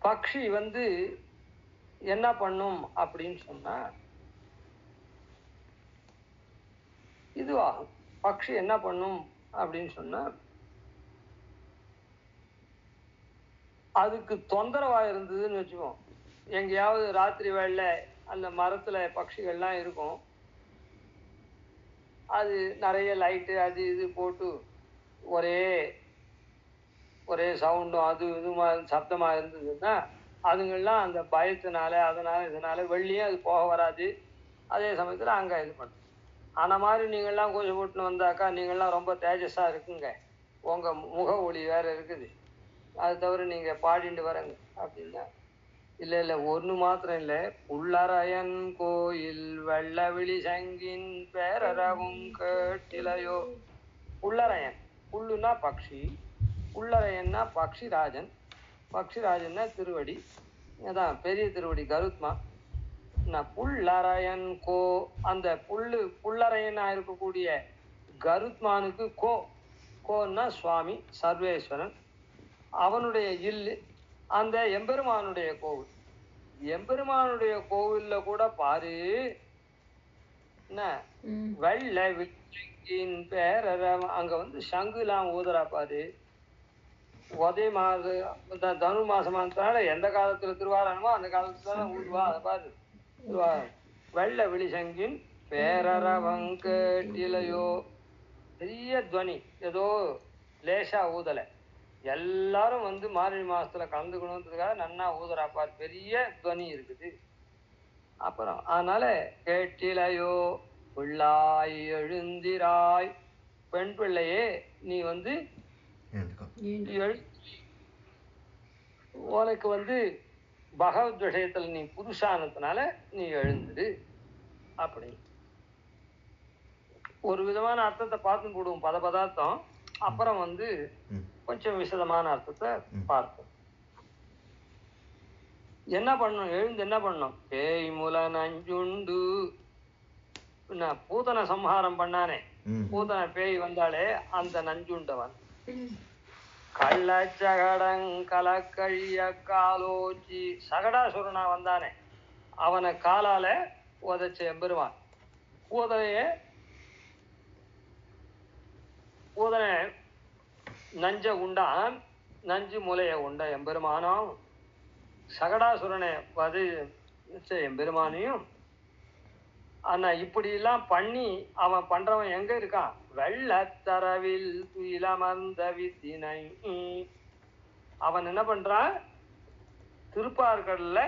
பக்ஷி என்ன பண்ணும் அப்படின்னு சொன்னா இதுவாகும். பக்ஷி என்ன பண்ணும் அப்படின்னு சொன்னா, அதுக்கு தொந்தரவா இருந்ததுன்னு வச்சுக்கோம், எங்கேயாவது ராத்திரி வேளையில அந்த மரத்துல பட்சிகள்லாம் இருக்கும், அது நிறைய லைட்டு அது இது போட்டு ஒரே சவுண்டும் அது இதுமா சப்தமா இருந்ததுன்னா அதுங்கெல்லாம் அந்த பயத்தினால இதனால வெளியே அது போக வராது. அதே சமயத்துல அங்க இது பண்ணும். அந்த மாதிரி நீங்கள்லாம் கொஞ்சம் போட்டுன்னு வந்தாக்கா நீங்கள்லாம் ரொம்ப தேஜஸா இருக்குங்க, உங்க முக ஒளி வேற இருக்குது, அது தவிர நீங்க பாடிட்டு வரங்க அப்படின்னா இல்ல ஒண்ணு மாத்திரம் இல்ல. புள்ளரையன் கோயில் வெள்ளவிழி சங்கின் பேரறவும் கேட்டிலையோ. புள்ளரையன், புல்லுனா பக்ஷி, புள்ளரையன்னா பக்ஷிராஜன், பக்ஷிராஜன்னா திருவடி, அதான் பெரிய திருவடி கருத்மா. புள்ளரையன் கோ, அந்த புள்ளரையனா இருக்கக்கூடிய கருத்மானுக்கு கோன்னா சுவாமி சர்வேஸ்வரன், அவனுடைய இல்லு அந்த எம்பெருமானுடைய கோவில். எம்பெருமானுடைய கோவில்ல கூட பாரு என்ன வெள்ள விக்கின் பேரற, அங்க வந்து சங்குலாம் ஊதுறா பாரு. உதய மாதம் தனு மாசமானதுனால எந்த காலத்துல திருவாரணுமோ அந்த காலத்துல ஊதுவா, அதை பாரு. வெள்ள விழிசங்கின் பேரறவங்கேட்டிலையோ, பெரிய துவனி, ஏதோ லேசா ஊதலை, எல்லாரும் வந்து மார்கழி மாசத்துல கலந்துக்கணுன்றதுக்காக நன்னா ஊதுறாப்பார், பெரிய துவனி இருக்குது. அப்புறம் அதனால கேட்டிலையோ பிள்ளாய் எழுந்திராய், பெண் பிள்ளையே நீ வந்து உனக்கு வந்து பகவத் விஷயத்துல நீ புருஷானதுனால நீ எழுந்துடு அப்படி ஒரு விதமான அர்த்தத்தை பார்த்து போடுவோம் பதார்த்தம். அப்புறம் வந்து கொஞ்சம் விசதமான அர்த்தத்தை பார்ப்போம். என்ன பண்ணும், எழுந்து என்ன பண்ணும்? பேய் முல நஞ்சுண்டு, பூதன சம்ஹாரம் பண்ணானே, பூதன பேய் வந்தாலே அந்த நஞ்சுண்டவன். கள்ளச்சகடங் கலக்கழிய காலோச்சி, சகடாசுரனா வந்தானே அவனை காலால உதைச்ச எம்பெருமான். பூதனை நஞ்ச உண்டான், நஞ்சு முலைய உண்ட எம்பெருமானும் சகடாசுரனை வதைச்ச எம்பெருமானையும். ஆனா இப்படி எல்லாம் பண்ணி அவன் பண்றவன் எங்க இருக்கான்? வெள்ளத்தரவில் துயிலமர்ந்த வித்தினை. அவன் என்ன பண்றான்? திருப்பார்கடல்ல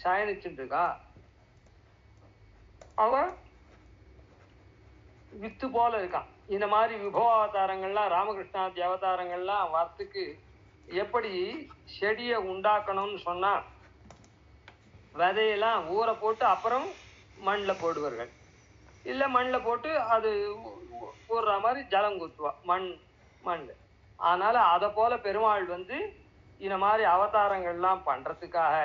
சயனிச்சுட்டு இருக்கான். அவன் வித்து போல இருக்கான். இந்த மாதிரி விபவாவதாரங்கள்லாம், ராமகிருஷ்ணாதி அவதாரங்கள்லாம் வரத்துக்கு எப்படி செடியை உண்டாக்கணும்னு சொன்னா, விதையெல்லாம் ஊற போட்டு அப்புறம் மண்ணில் போடுவார்கள். இல்லை மண்ணில் போட்டு அது ஊறுற மாதிரி ஜலம் குத்துவா மண். அதனால அதை போல பெருமாள் வந்து இந்த மாதிரி அவதாரங்கள்லாம் பண்றதுக்காக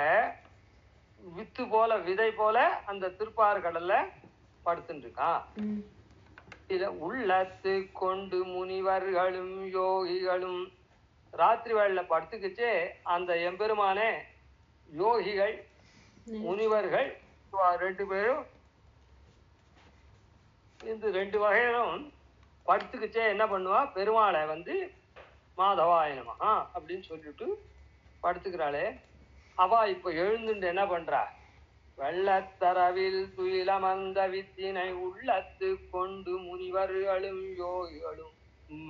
வித்து போல விதை போல அந்த திருப்பார்கடல்ல படுத்துட்டு இருக்கான். இத உள்ளத்து கொண்டு முனிவர்களும் யோகிகளும், ராத்திரி வேளையில படுத்துக்கிச்சே அந்த எம்பெருமானே யோகிகள் முனிவர்கள் ரெண்டு பேரும், இந்த ரெண்டு வகையிலும் படுத்துக்கிச்சே என்ன பண்ணுவா? பெருமாளை வந்து மாதவாய நமஹா அப்படின்னு சொல்லிட்டு படுத்துக்கிறாளே, அவ இப்ப எழுந்துட்டு என்ன பண்றா? வெள்ளத்தரவில் துயிலமர்ந்த வித்தினை உள்ளத்து கொண்டு முனிவர்களும் யோகிகளும்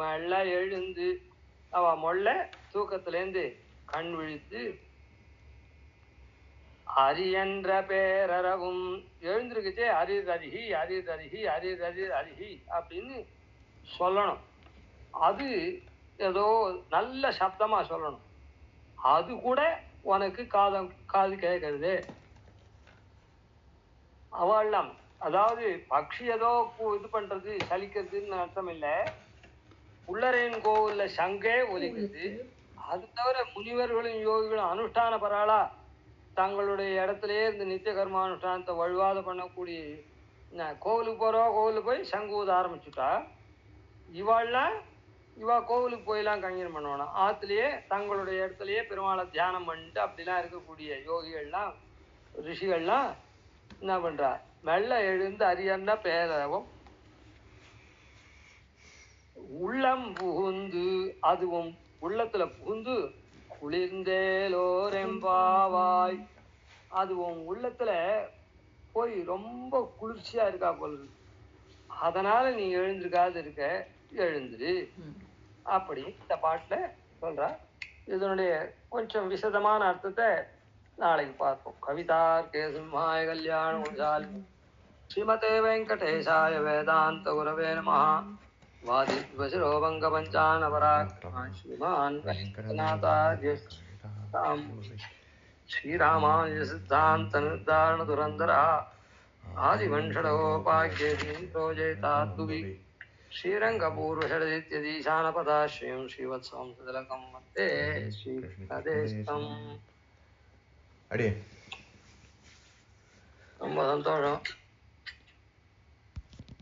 மெல்ல எழுந்து, அவ மொள்ள தூக்கத்திலேருந்து கண் விழித்து அரியன்ற பேரறவும் எழுந்திருக்குச்சே, அரிர் அருகி அரிர் அருகி அரிர் அரிர் அருகி அப்படின்னு சொல்லணும். அது ஏதோ நல்ல சப்தமா சொல்லணும். அது கூட உனக்கு காது கேட்கறது. அவெல்லாம் அதாவது பக்ஷி ஏதோ இது பண்றது சலிக்கிறதுன்னு அர்த்தம் இல்லை. புள்ளரையன் கோவில்ல சங்கே ஒலிக்குது. அது தவிர முனிவர்களும் யோகிகளும் அனுஷ்டான பராளா தங்களுடைய இடத்துலயே இந்த நித்திய கர்மானுஷ்டானத்தை வலுவாத பண்ணக்கூடிய கோவிலுக்கு போறோம், கோவிலுக்கு போய் சங்கு ஊத ஆரம்பிச்சுட்டா. இவா கோவிலுக்கு போயெல்லாம் கங்கீரம் பண்ணுவானா, ஆத்துலயே தங்களுடைய இடத்துலயே பெருமாளை தியானம் பண்ணிட்டு அப்படிலாம் இருக்கக்கூடிய யோகிகள்லாம் ரிஷிகள்லாம் என்ன பண்றா? மெல்ல எழுந்து அரியன்னா பேரவும் உள்ளம் புகுந்து, அதுவும் உள்ளத்துல புகுந்து குளிர்ந்தேலோரெம்பாவாய், அதுவும் உள்ளத்துல போய் ரொம்ப குளிர்ச்சியா இருக்கா போல, அதனால நீ எழுந்திருக்காது இருக்க, எழுந்துரு அப்படி இந்த பாட்டுல சொல்றா. இதனுடைய கொஞ்சம் விசதமான அர்த்தத்தை நாளைக்கு பார்ப்போம். கவிதார்க்கே சிம்ஹாய கல்யாண ஸ்ரீமதே வெங்கடேசாய வேதாந்த குரவே நமஹ. வாதித்வசிரோபங்க பஞ்சானபராக் ஸ்ரீமான் வெங்கடநாதார்ய ஸ்ரீராமானுஜ சித்தாந்த நிர்தாரண துரந்தரா ஆதிவன்ஷடோபாக்கியதீந்தோ ஜெயதாத்வி ஸ்ரீரங்கபூர்வஷடதித்யதீசானபதாஸ்ரீம் ஸ்ரீவத்சவம் திலகம் மத்தே ஸ்ரீகதேஸ்தம். அடே ரொம்ப சந்தோஷம்.